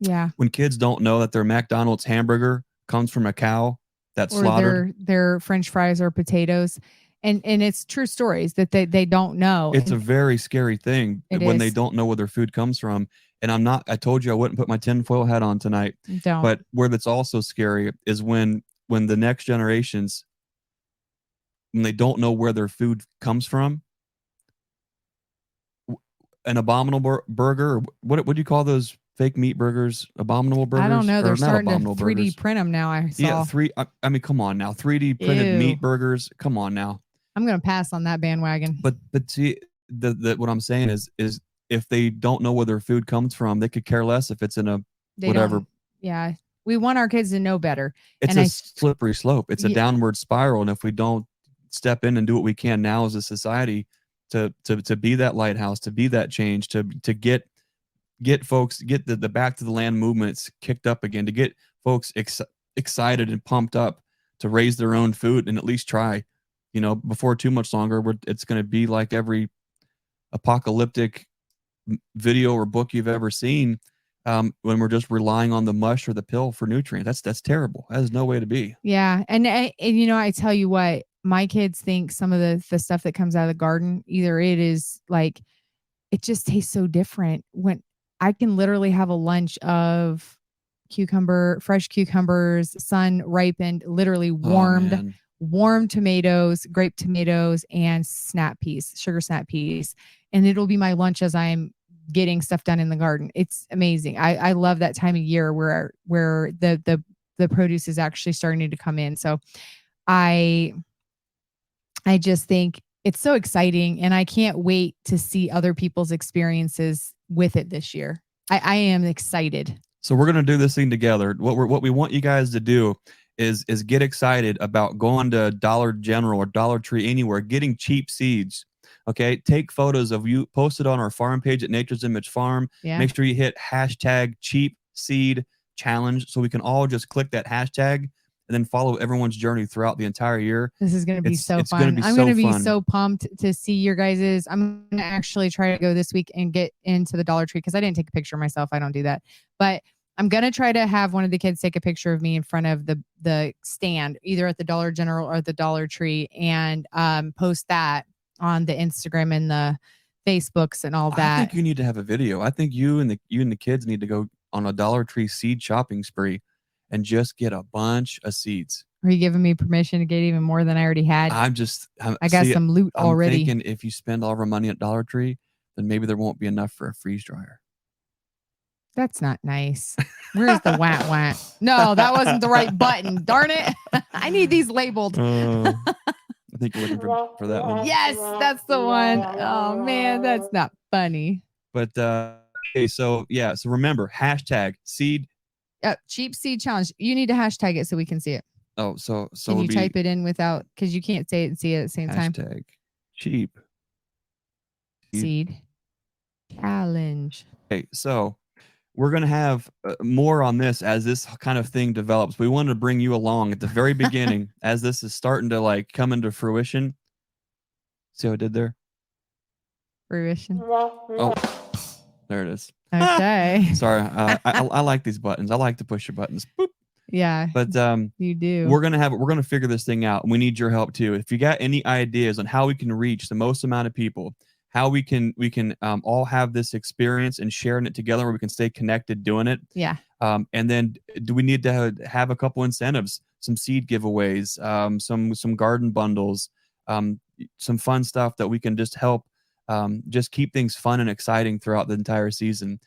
Yeah. When kids don't know that their McDonald's hamburger comes from a cow that's or slaughtered. their French fries or potatoes. And it's true stories that they don't know. It's a very scary thing when they is. don't know where their food comes from. And I told you I wouldn't put my tinfoil hat on tonight. Don't. But where that's also scary is when the next generations, when they don't know where their food comes from. An abominable burger, what do you call those fake meat burgers? Abominable burgers? I don't know. They're starting to 3D burgers. print them now. I saw. Yeah, I mean, come on now. 3D printed meat burgers. Come on now. I'm gonna pass on that bandwagon. But see, the what I'm saying is if they don't know where their food comes from, they could care less if it's in a whatever. Yeah, we want our kids to know better. It's a slippery slope. It's a downward spiral, and if we don't step in and do what we can now as a society to be that lighthouse, to be that change, to get folks, get the back to the land movements kicked up again, to get folks excited and pumped up to raise their own food and at least try. Before too much longer, it's going to be like every apocalyptic video or book you've ever seen, when we're just relying on the mush or the pill for nutrients. That's terrible. That is no way to be. Yeah. And I tell you what, my kids think some of the stuff that comes out of the garden, either it is like, it just tastes so different. When I can literally have a lunch of fresh cucumbers, sun ripened, literally warm tomatoes, grape tomatoes, and sugar snap peas. And it'll be my lunch as I'm getting stuff done in the garden. It's amazing. I love that time of year where the produce is actually starting to come in. So I just think it's so exciting, and I can't wait to see other people's experiences with it this year. I am excited. So we're going to do this thing together. What we want you guys to do is get excited about going to Dollar General or Dollar Tree, anywhere, getting cheap seeds. Okay, take photos of you, post it on our farm page at Nature's Image Farm. Yeah. Make sure you hit #CheapSeedChallenge so we can all just click that hashtag and then follow everyone's journey throughout the entire year. This is going to be so fun. I'm going to be so pumped to see your guys's. I'm going to actually try to go this week and get into the Dollar Tree, because I didn't take a picture of myself. I don't do that. But I'm going to try to have one of the kids take a picture of me in front of the stand, either at the Dollar General or the Dollar Tree, and post that on the Instagram and the Facebooks and all that. I think you need to have a video. I think you and the kids need to go on a Dollar Tree seed shopping spree and just get a bunch of seeds. Are you giving me permission to get even more than I already had? I got some loot already. I'm thinking if you spend all of our money at Dollar Tree, then maybe there won't be enough for a freeze dryer. That's not nice. Where's the wah? No, that wasn't the right button. Darn it. I need these labeled. I think you're looking for that one. Yes, that's the one. Oh man, that's not funny. But okay, so remember, #seed. Cheap seed challenge. You need to hashtag it so we can see it. Oh, so can you type it in without, because you can't say it and see it at the same time. #cheap seed challenge. Okay, so we're going to have more on this as this kind of thing develops. We wanted to bring you along at the very beginning as this is starting to come into fruition. See how I did there? Fruition. Oh, there it is. Okay. Sorry. I like these buttons. I like to push your buttons. Boop. Yeah. But you do. We're going to figure this thing out. We need your help too. If you got any ideas on how we can reach the most amount of people, how we can all have this experience and sharing it together, where we can stay connected doing it. Yeah. And then do we need to have a couple incentives, some seed giveaways, some garden bundles, some fun stuff that we can just help just keep things fun and exciting throughout the entire season.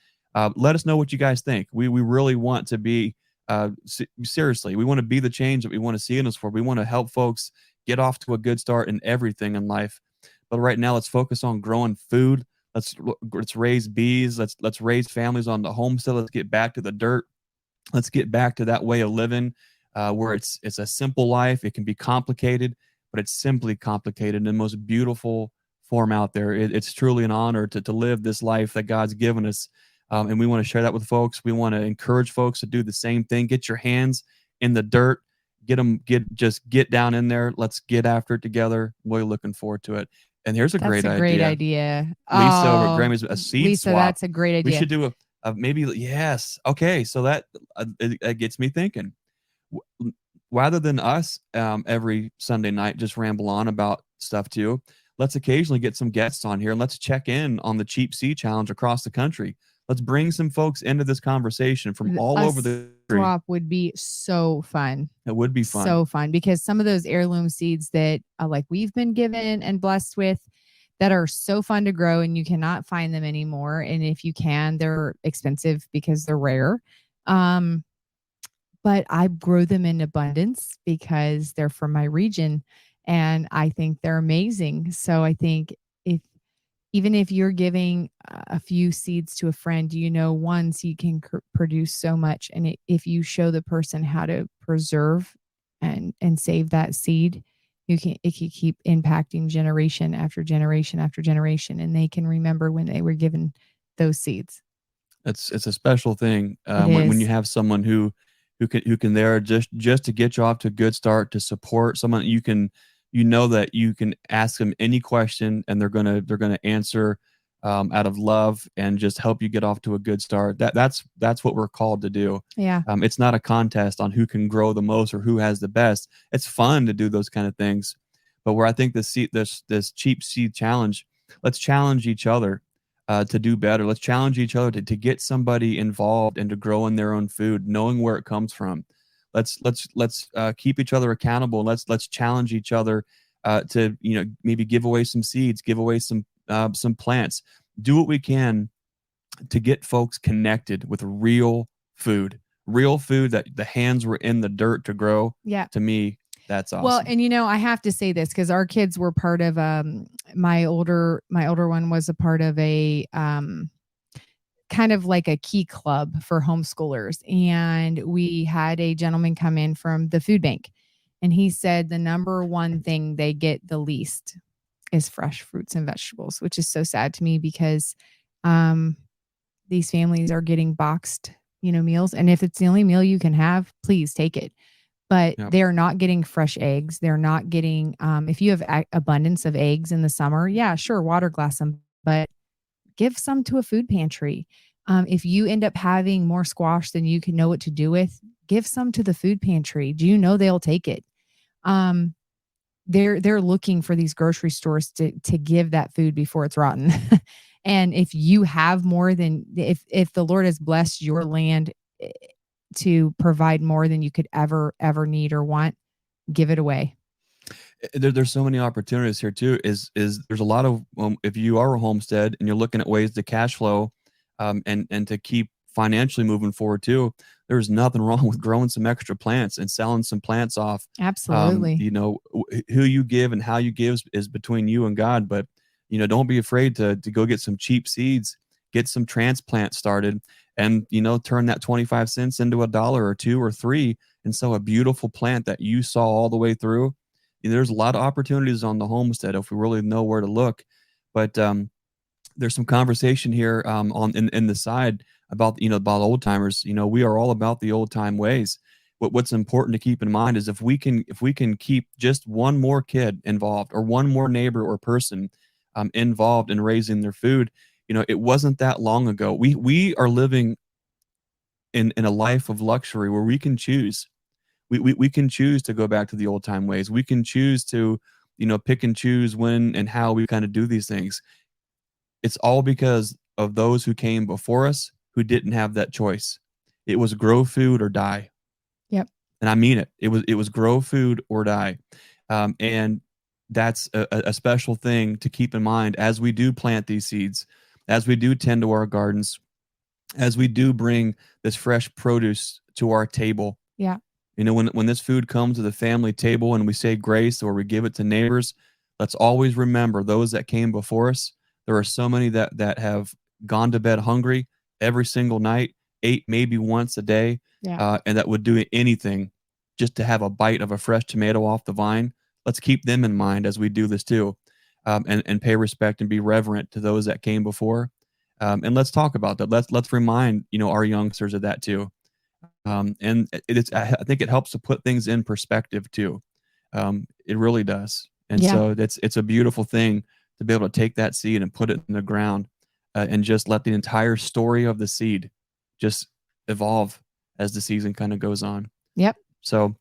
Let us know what you guys think. We really want to be seriously, we want to be the change that we want to see in us. For we want to help folks get off to a good start in everything in life. But right now, let's focus on growing food. Let's raise bees. Let's raise families on the homestead. Let's get back to the dirt. Let's get back to that way of living, where it's a simple life. It can be complicated, but it's simply complicated in the most beautiful form out there. It's truly an honor to live this life that God's given us, and we want to share that with folks. We want to encourage folks to do the same thing. Get your hands in the dirt. Get down in there. Let's get after it together. We're looking forward to it. And here's a That's great a great idea. idea. Lisa over at Oh, Grammy's, a seed Lisa, swap. that's a great idea. We should do a maybe, yes. Okay, so that it gets me thinking. Rather than us every Sunday night just ramble on about stuff too, let's occasionally get some guests on here and let's check in on the Cheap Seed Challenge across the country. Let's bring some folks into this conversation from all over the country. Swap would be so fun. It would be fun. So fun, because some of those heirloom seeds that like we've been given and blessed with, that are so fun to grow, and you cannot find them anymore. And if you can, they're expensive because they're rare. But I grow them in abundance because they're from my region, and I think they're amazing. So I think even if you're giving a few seeds to a friend, one seed can produce so much. And if you show the person how to preserve and save that seed, it can keep impacting generation after generation after generation, and they can remember when they were given those seeds. It's a special thing when you have someone who can there just to get you off to a good start, to support someone. That you can ask them any question and they're gonna answer out of love and just help you get off to a good start. That's what we're called to do. Yeah. It's not a contest on who can grow the most or who has the best. It's fun to do those kind of things, but where I think this Cheap Seed Challenge, let's challenge each other to do better. Let's challenge each other to get somebody involved and to grow in their own food, knowing where it comes from. Let's keep each other accountable. Let's challenge each other to maybe give away some seeds, give away some plants. Do what we can to get folks connected with real food that the hands were in the dirt to grow. Yeah. To me, that's awesome. Well, and I have to say this because our kids were part of my older one was a part of a kind of like a key club for homeschoolers. And we had a gentleman come in from the food bank, and he said the number one thing they get the least is fresh fruits and vegetables, which is so sad to me because these families are getting boxed, meals. And if it's the only meal you can have, please take it. But they're not getting fresh eggs. They're not getting, if you have abundance of eggs in the summer, yeah, sure, water glass them, but give some to a food pantry. If you end up having more squash than you can know what to do with, give some to the food pantry. Do you know they'll take it? They're looking for these grocery stores to give that food before it's rotten. And if you have more than, if the Lord has blessed your land to provide more than you could ever need or want, give it away. There's so many opportunities here too. Is there's a lot of if you are a homestead and you're looking at ways to cash flow, and to keep financially moving forward too. There's nothing wrong with growing some extra plants and selling some plants off. Absolutely. Who you give and how you give is between you and God. But don't be afraid to go get some cheap seeds, get some transplants started, and turn that 25 cents into $1 or $2 or $3, and sow a beautiful plant that you saw all the way through. There's a lot of opportunities on the homestead if we really know where to look. But there's some conversation here in the side about about old timers. We are all about the old time ways. What's important to keep in mind is if we can keep just one more kid involved or one more neighbor or person involved in raising their food. It wasn't that long ago. We are living in a life of luxury where we can choose. We can choose to go back to the old time ways. We can choose to pick and choose when and how we kind of do these things. it's all because of those who came before us who didn't have that choice. It was grow food or die. Yep. And I mean it. It was grow food or die. And that's a special thing to keep in mind as we do plant these seeds, as we do tend to our gardens, as we do bring this fresh produce to our table. Yeah. You know, when this food comes to the family table and we say grace or we give it to neighbors, let's always remember those that came before us. There are so many that have gone to bed hungry every single night, ate maybe once a day, Yeah. and that would do anything just to have a bite of a fresh tomato off the vine. Let's keep them in mind as we do this too, and pay respect and be reverent to those that came before. And let's talk about that. Let's remind our youngsters of that too. And it's I think it helps to put things in perspective too. It really does. And Yeah. so it's a beautiful thing to be able to take that seed and put it in the ground, and just let the entire story of the seed just evolve as the season kind of goes on. Yep. So,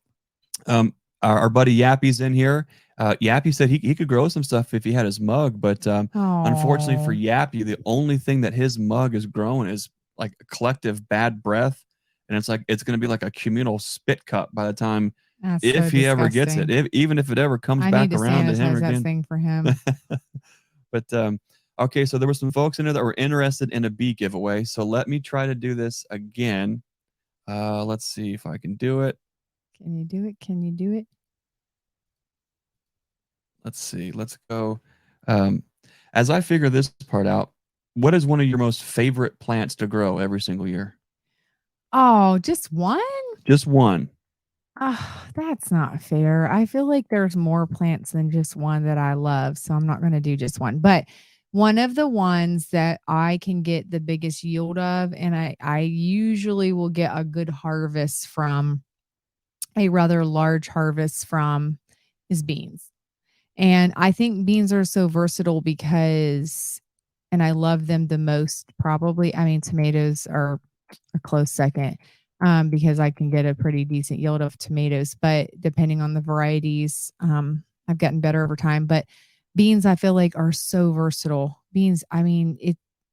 our buddy Yappy's in here. Yappy said he could grow some stuff if he had his mug, but unfortunately for Oh, Yappy, the only thing that his mug is growing is like a collective bad breath, and it's like it's going to be like a communal spit cup by the time, that's so if he ever gets it, disgusting. even if it ever comes I need back to around to him sanitize that again. thing for him. But okay, so there were some folks in there that were interested in a bee giveaway. So let me try to do this again. Let's see if I can do it. Can you do it? Can you do it? Let's see. Let's go. Um, as I figure this part out, what is one of your most favorite plants to grow every single year? Oh, just one? Just one. Oh, that's not fair. I feel like there's more plants than just one that I love, so I'm not going to do just one. But one of the ones that I can get the biggest yield of, and I usually will get a good harvest from, a rather large harvest from, is beans. And I think beans are so versatile because, and I love them the most probably. I mean, tomatoes are a close second, because I can get a pretty decent yield of tomatoes, but depending on the varieties, I've gotten better over time. But beans, I feel like, are so versatile. Beans, I mean,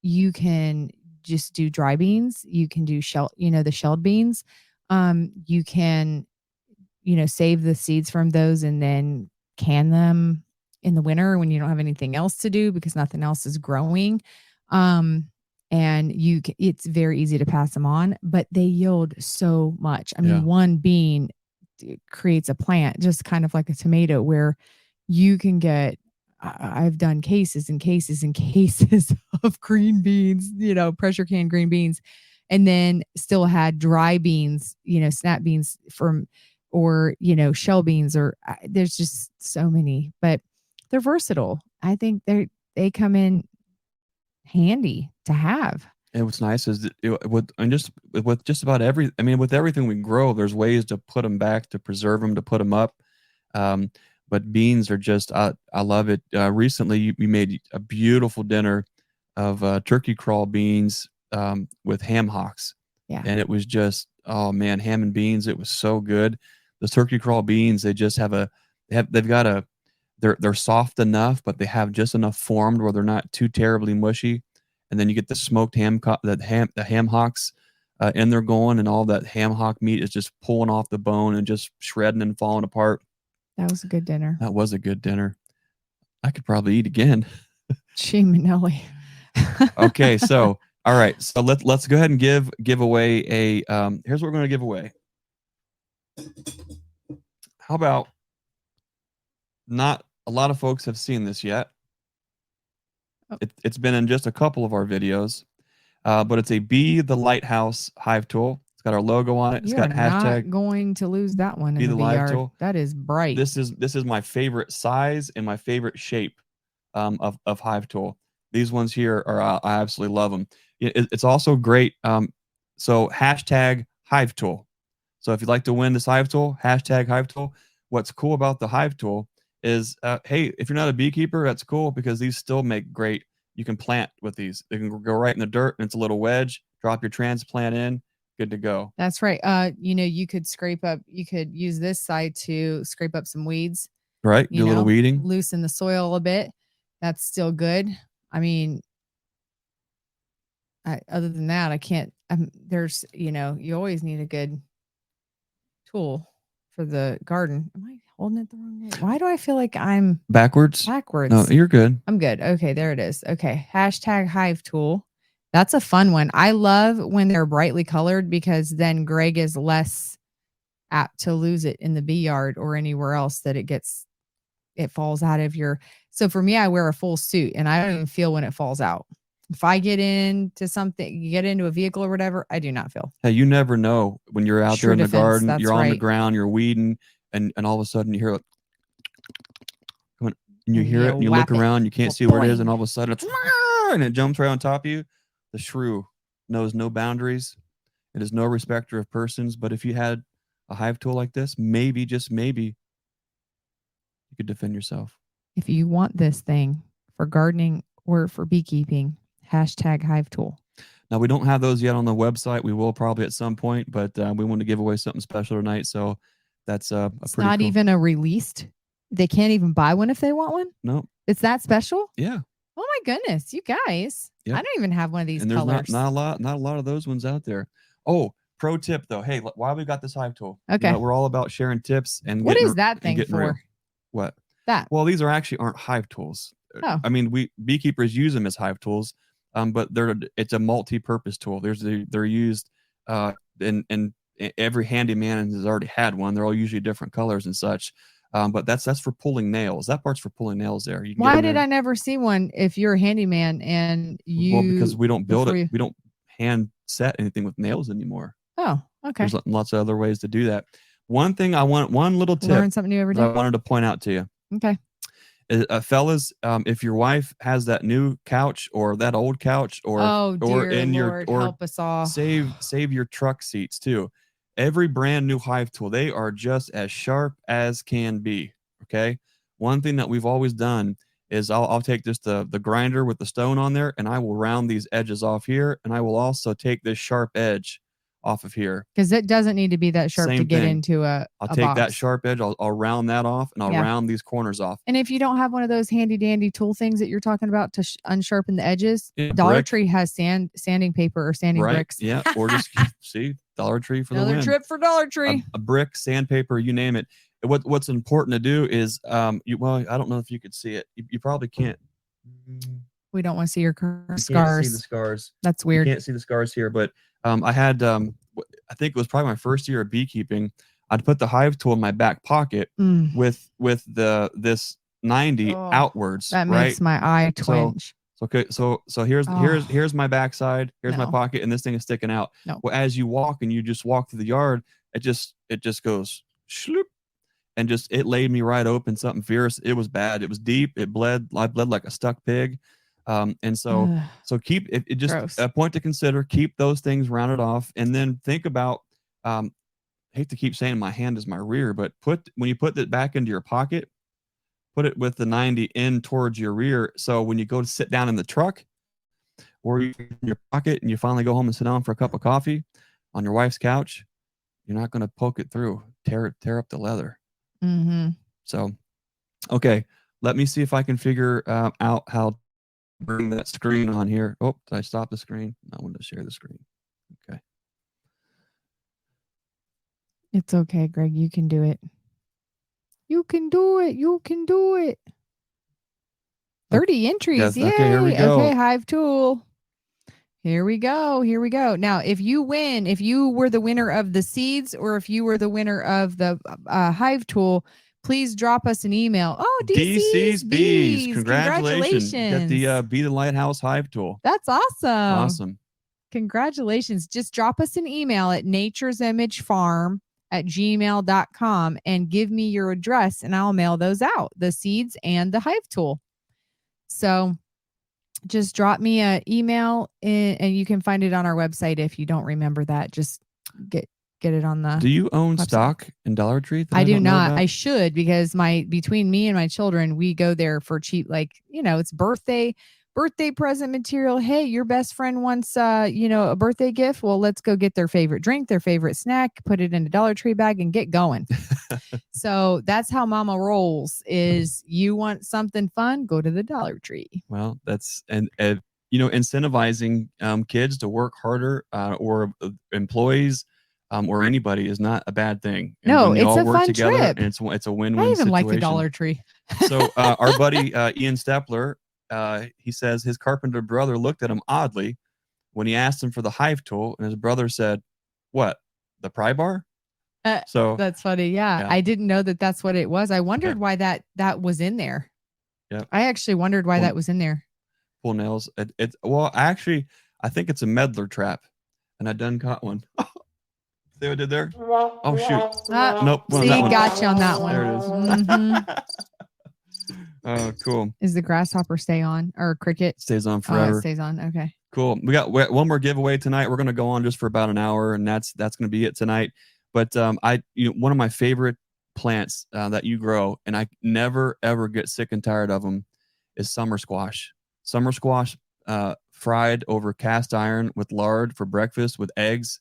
you can just do dry beans, you can do the shelled beans. You can, save the seeds from those and then can them in the winter when you don't have anything else to do because nothing else is growing. And it's very easy to pass them on, but they yield so much. I mean, Yeah. one bean creates a plant, just kind of like a tomato, where you can get. I've done cases and cases and cases of green beans, pressure can green beans, and then still had dry beans, snap beans or shell beans, or there's just so many, but they're versatile. I think they come in handy to have. And what's nice is that with just about I mean, with everything we grow, there's ways to put them back, to preserve them, to put them up. Um, but beans are just, I love it. Recently, we made a beautiful dinner of turkey crawl beans, with ham hocks. Yeah. And it was just, oh man, ham and beans. It was so good. The turkey crawl beans, they just they've got they're soft enough, but they have just enough formed where they're not too terribly mushy. And then you get the smoked the ham hocks, in there going, and all that ham hock meat is just pulling off the bone and just shredding and falling apart. That was a good dinner. That was a good dinner. I could probably eat again. Gee, Manelli. Okay, so all right, so let's go ahead and give away a. Here's what we're going to give away. How about, not a lot of folks have seen this yet. Oh. It's been in just a couple of our videos, but it's a Be the Lighthouse hive tool. It's got our logo on it. It's You're got not hashtag going to lose that one Be in the the Live VR. tool. That is bright. This is my favorite size and my favorite shape, of hive tool. These ones here are, I absolutely love them. It's also great. So hashtag hive tool. So if you'd like to win this hive tool, hashtag hive tool. What's cool about the hive tool is, hey, if you're not a beekeeper, that's cool because these still make great. You can plant with these. They can go right in the dirt, and it's a little wedge. Drop your transplant in, good to go. That's right. You could use this side to scrape up some weeds. Right, do a little weeding. Loosen the soil a bit. That's still good. I mean, other than that, I can't. There's, you always need a good tool for the garden. Am I holding it the wrong way? Why do I feel like I'm backwards? No, you're good. I'm good. Okay, there it is. Okay, #hive tool. That's a fun one. I love when they're brightly colored because then Greg is less apt to lose it in the bee yard or anywhere else that it falls out of your. So for me, I wear a full suit and I don't even feel when it falls out. If I get into a vehicle or whatever, I do not feel. Hey, you never know when you're out there in the garden, you're on the right. ground, you're weeding, and all of a sudden you hear it. And you hear it, and you look around, you can't see where it is, and all of a sudden it's and it jumps right on top of you. The shrew knows no boundaries. It is no respecter of persons. But if you had a hive tool like this, maybe, just maybe, you could defend yourself. If you want this thing for gardening or for beekeeping, #hive tool. Now, we don't have those yet on the website. We will probably at some point, but we want to give away something special tonight. So that's it's not cool. Even a released. They can't even buy one if they want one. No, it's that special. Yeah. Oh my goodness, you guys! Yep. I don't even have one of these. And there's colors. not a lot of those ones out there. Oh, pro tip though. Hey, why we got this hive tool? Okay, we're all about sharing tips and what is that thing for? Real. What? That? Well, these aren't hive tools. Oh. I mean, beekeepers use them as hive tools, but it's a multi-purpose tool. They're used in every handyman has already had one. They're all usually different colors and such. But that's for pulling nails. That part's for pulling nails there. Why did I never see one if you're a handyman and you? Well, because we don't build it. We don't hand set anything with nails anymore. Oh, okay. There's lots of other ways to do that. One little tip. Learn something new every day. I wanted to point out to you. Okay. Fellas, if your wife has that new couch or that old couch or help us all. Save your truck seats too. Every brand new hive tool, they are just as sharp as can be. Okay. One thing that we've always done is I'll take just the grinder with the stone on there and I will round these edges off here. And I will also take this sharp edge off of here. Because it doesn't need to be that sharp to get into I'll take that sharp edge. I'll round that off and I'll round these corners off. And if you don't have one of those handy dandy tool things that you're talking about to unsharpen the edges, Dollar Tree has sanding paper or sanding bricks. Yeah. Or just see Dollar Tree for another the win. Trip for Dollar Tree. A brick, sandpaper, you name it. What's important to do is I don't know if you could see it. You probably can't. We don't want to see your scars. You can't see the scars. That's weird. You can't see the scars here, but I had I think it was probably my first year of beekeeping. I'd put the hive tool in my back pocket with this 90 outwards. That makes my eye twinge. So here's my backside. Here's my pocket, and this thing is sticking out. No. Well, as you walk and you just walk through the yard, it just goes shloop, and it laid me right open. Something fierce. It was bad. It was deep. It bled. I bled like a stuck pig. And so keep it just gross. A point to consider. Keep those things rounded off, and then think about. I hate to keep saying my hand is my rear, but when you put it back into your pocket, put it with the 90 in towards your rear. So when you go to sit down in the truck, or you're in your pocket, and you finally go home and sit down for a cup of coffee on your wife's couch, you're not going to poke it through, tear up the leather. Mm-hmm. So, okay, let me see if I can figure out how. Bring that screen on here. Oh, did I stop the screen? I wanted to share the screen. Okay. It's okay, Greg. You can do it. You can do it. You can do it. 30 entries. Yes, Yay. Okay, here we go. Okay, hive tool. Here we go. Here we go. Now, if you were the winner of the seeds or if you were the winner of the hive tool, please drop us an email. Oh, DC's Bees. Congratulations. Get the Be the Lighthouse hive tool. That's awesome. Awesome. Congratulations. Just drop us an email at naturesimagefarm@gmail.com and give me your address and I'll mail those out, the seeds and the hive tool. So just drop me an email and you can find it on our website. If you don't remember that, just get it on the. Do you own stock in Dollar Tree? I do not. I should, because between me and my children, we go there for cheap, it's birthday present material. Hey, your best friend wants a birthday gift. Well, let's go get their favorite drink, their favorite snack, put it in a Dollar Tree bag and get going. So that's how Mama rolls. Is you want something fun, go to the Dollar Tree. Well, that's and incentivizing kids to work harder or employees or anybody is not a bad thing. And No, when they it's all a work fun together, trip. and it's a I win-win even situation. like the Dollar Tree. So our buddy Ian Stepler, he says his carpenter brother looked at him oddly when he asked him for the hive tool, and his brother said, "What? The pry bar?" So That's funny. Yeah, I didn't know that that's what it was. I wondered why that was in there. Yeah, I actually wondered why that was in there. Pull nails. Well, actually, I think it's a meddler trap, and I done caught one. See what I did there? Oh shoot! Nope. See, got you on that one. There it is. Mm-hmm. Oh, cool. Is the grasshopper stay on or cricket? Stays on forever. Oh, it stays on. Okay. Cool. We got one more giveaway tonight. We're going to go on just for about an hour, and that's going to be it tonight. But one of my favorite plants that you grow, and I never ever get sick and tired of them, is summer squash. Summer squash fried over cast iron with lard for breakfast with eggs.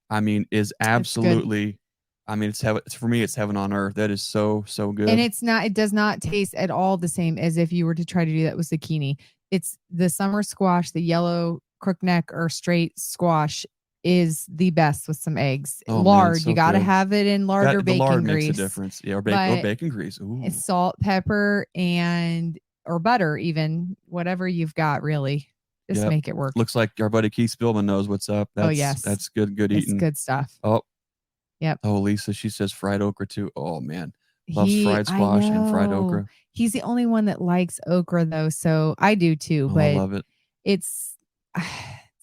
I mean, is absolutely. I mean, it's heaven. For me, it's heaven on earth. That is so good. And it does not taste at all the same as if you were to try to do that with zucchini. It's the summer squash, the yellow crookneck or straight squash is the best with some eggs. Lard, so you got to have it in lard or bacon lard grease. Makes a difference. Yeah, or bacon grease. Ooh. It's salt, pepper, or butter, even whatever you've got, really. Just make it work. Looks like our buddy Keith Spillman knows what's up. That's good eating. It's good stuff. Oh, yep. Oh, Lisa, she says fried okra too. Oh man, loves fried squash and fried okra. He's the only one that likes okra though, so I do too. But I love it. It's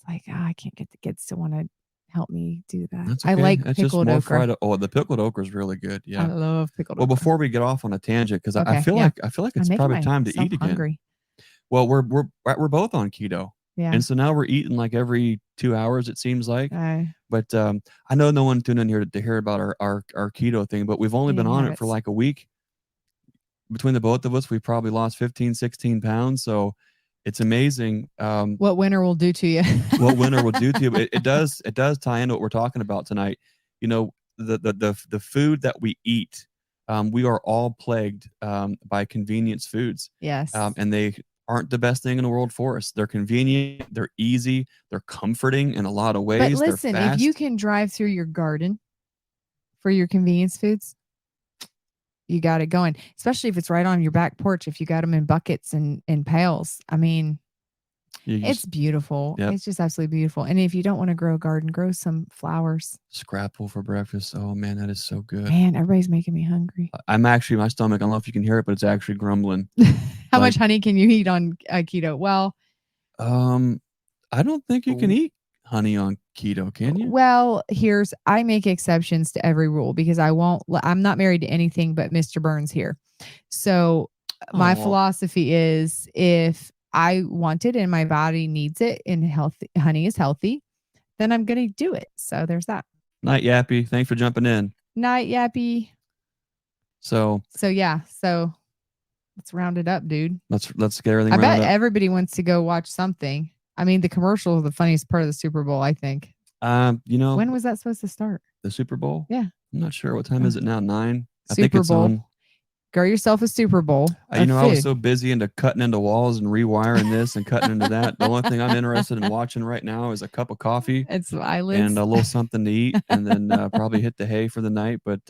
like I can't get the kids to want to help me do that. That's okay. I like That's pickled okra. The pickled okra is really good. Yeah, I love pickled okra. Well, before we get off on a tangent, because I feel like it's probably time to eat again. Hungry. Well, we're both on keto. Yeah. And so now we're eating like every 2 hours, it seems like. But I know no one tuned in here to hear about our keto thing, but we've only been on it for like a week. Between the both of us, we probably lost 15, 16 pounds. So it's amazing. What winter will do to you. What winter will do to you. It does tie into what we're talking about tonight. The food that we eat, we are all plagued by convenience foods. Yes. And they aren't the best thing in the world for us. They're convenient, they're easy, they're comforting in a lot of ways. But listen, if you can drive through your garden for your convenience foods, you got it going, especially if it's right on your back porch. If you got them in buckets and pails, I mean, it's beautiful. Yep. It's just absolutely beautiful. And if you don't want to grow a garden, grow some flowers. Scrapple for breakfast. Oh man, that is so good. Man, everybody's making me hungry. I'm actually, my stomach, I don't know if you can hear it, but it's actually grumbling. How much honey can you eat on keto? Well, I don't think you can eat honey on keto, can you? Well, I make exceptions to every rule because I'm not married to anything but Mr. Burns here. So my philosophy is if I want it and my body needs it and honey is healthy, then I'm going to do it. So there's that. Night Yappy. Thanks for jumping in. Night Yappy. So yeah. So let's round it up, dude. Let's get everything. I bet everybody wants to go watch something. I mean, the commercial is the funniest part of the Super Bowl, I think. When was that supposed to start? The Super Bowl? Yeah. I'm not sure. What time is it now? 9? I think it's Bowl. On. Grow yourself a Super Bowl. I was so busy into cutting into walls and rewiring this and cutting into that. The only thing I'm interested in watching right now is a cup of coffee. It's eyelids. And a little something to eat, and then probably hit the hay for the night. But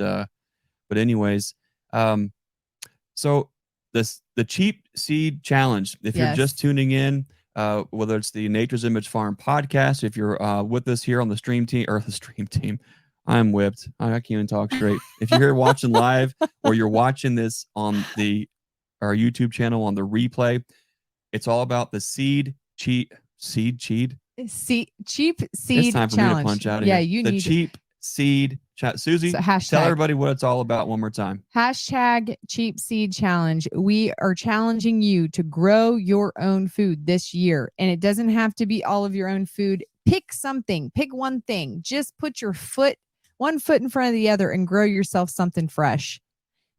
anyways, so the cheap seed challenge. If you're just tuning in, whether it's the Nature's Image Farm podcast, if you're with us here on the stream team, I'm whipped. I can't even talk straight. If you're here watching live or you're watching this on our YouTube channel on the replay, it's all about the cheap seed challenge. It's time for me to punch out of here. You need cheap seed chat. Susie, so tell everybody what it's all about one more time. Hashtag cheap seed challenge. We are challenging you to grow your own food this year. And it doesn't have to be all of your own food. Pick something, pick one thing. Just put your one foot in front of the other and grow yourself something fresh.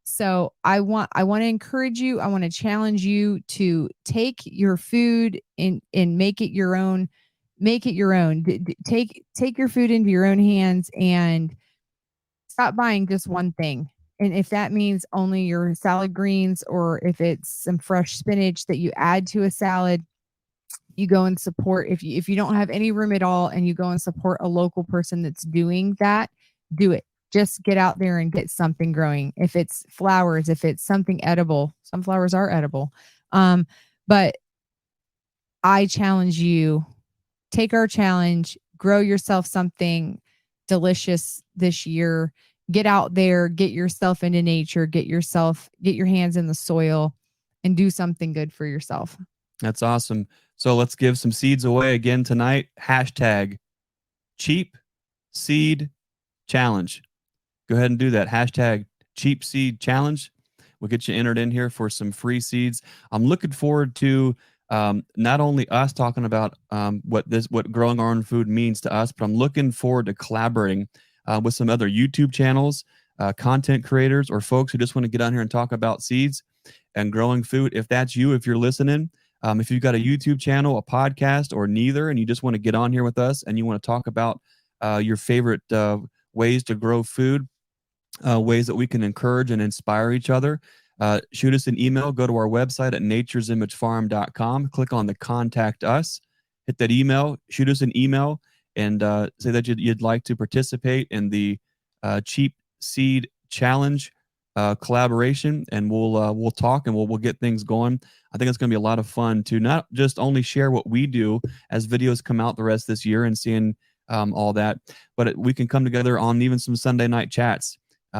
So I want to encourage you. I want to challenge you to take your food and make it your own. Make it your own. Take your food into your own hands and stop buying just one thing. And if that means only your salad greens, or if it's some fresh spinach that you add to a salad, You go and support. If you don't have any room at all and you go and support a local person that's doing that, do it. Just get out there and get something growing. If it's flowers, if it's something edible, some flowers are edible. But I challenge you, take our challenge, grow yourself something delicious this year. Get out there, get yourself into nature, get your hands in the soil and do something good for yourself. That's awesome. So let's give some seeds away again tonight. Hashtag cheap seed challenge. Go ahead and do that. Hashtag cheap seed challenge. We'll get you entered in here for some free seeds. I'm looking forward to not only us talking about what growing our own food means to us, but I'm looking forward to collaborating with some other YouTube channels, content creators, or folks who just want to get on here and talk about seeds and growing food. If that's you, if you're listening, if you've got a YouTube channel, a podcast, or neither, and you just want to get on here with us and you want to talk about your favorite ways to grow food, ways that we can encourage and inspire each other, shoot us an email. Go to our website at naturesimagefarm.com. Click on the Contact Us. Hit that email. Shoot us an email and say that you'd like to participate in the Cheap Seed Challenge collaboration, and we'll talk and we'll get things going. I think it's going to be a lot of fun to not just only share what we do as videos come out the rest of this year and seeing all that, but we can come together on even some Sunday night chats.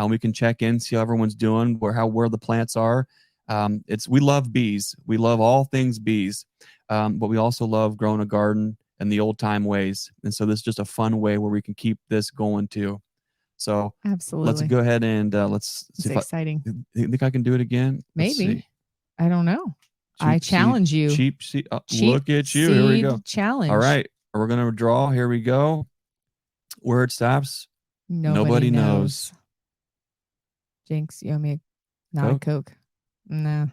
We can check in, see how everyone's doing, where the plants are. We love bees. We love all things bees, but we also love growing a garden in the old time ways. And so this is just a fun way where we can keep this going too. So absolutely, let's go ahead and let's see. It's exciting. You think I can do it again? Maybe. I don't know. I challenge you. Cheap seed. Look at you. Here we go. Challenge. All right. We're going to draw. Here we go. Where it stops, nobody knows. Jinx, you owe me a Coke. No.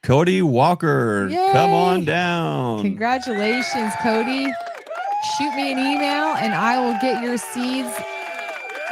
Cody Walker, Yay! Come on down. Congratulations, Cody. Shoot me an email and I will get your seeds,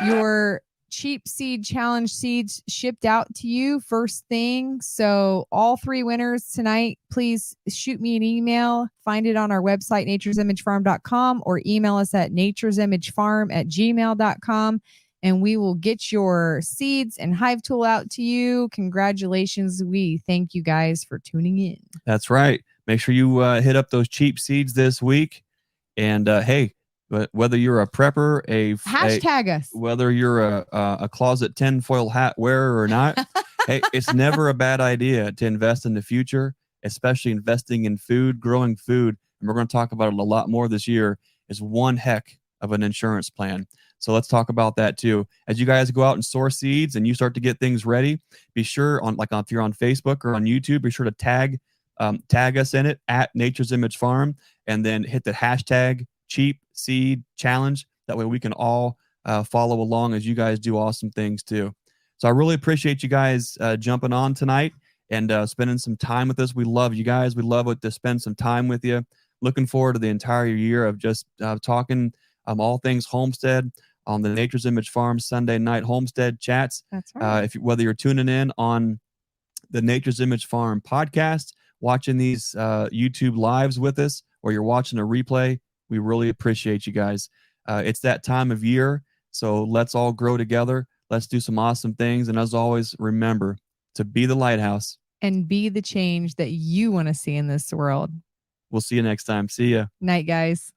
your cheap seed challenge seeds shipped out to you first thing. So all 3 winners tonight, please shoot me an email. Find it on our website, naturesimagefarm.com, or email us at naturesimagefarm@gmail.com. And we will get your seeds and hive tool out to you. Congratulations. We thank you guys for tuning in. That's right. Make sure you hit up those cheap seeds this week. And hey, whether you're a prepper, hashtag us, whether you're a closet tinfoil hat wearer or not, hey, it's never a bad idea to invest in the future, especially investing in food, growing food. And we're going to talk about it a lot more this year. Is one heck of an insurance plan. So let's talk about that too. As you guys go out and source seeds and you start to get things ready, be sure if you're on Facebook or on YouTube, be sure to tag us in it at Nature's Image Farm, and then hit the hashtag Cheap Seed Challenge. That way we can all follow along as you guys do awesome things too. So I really appreciate you guys jumping on tonight and spending some time with us. We love you guys. We love it to spend some time with you. Looking forward to the entire year of just talking all things homestead on the Nature's Image Farm Sunday night homestead chats. That's right. Whether you're tuning in on the Nature's Image Farm podcast, watching these YouTube lives with us, or you're watching a replay, we really appreciate you guys. It's that time of year, so let's all grow together. Let's do some awesome things. And as always, remember to be the lighthouse and be the change that you want to see in this world. We'll see you next time. See ya. Night, guys.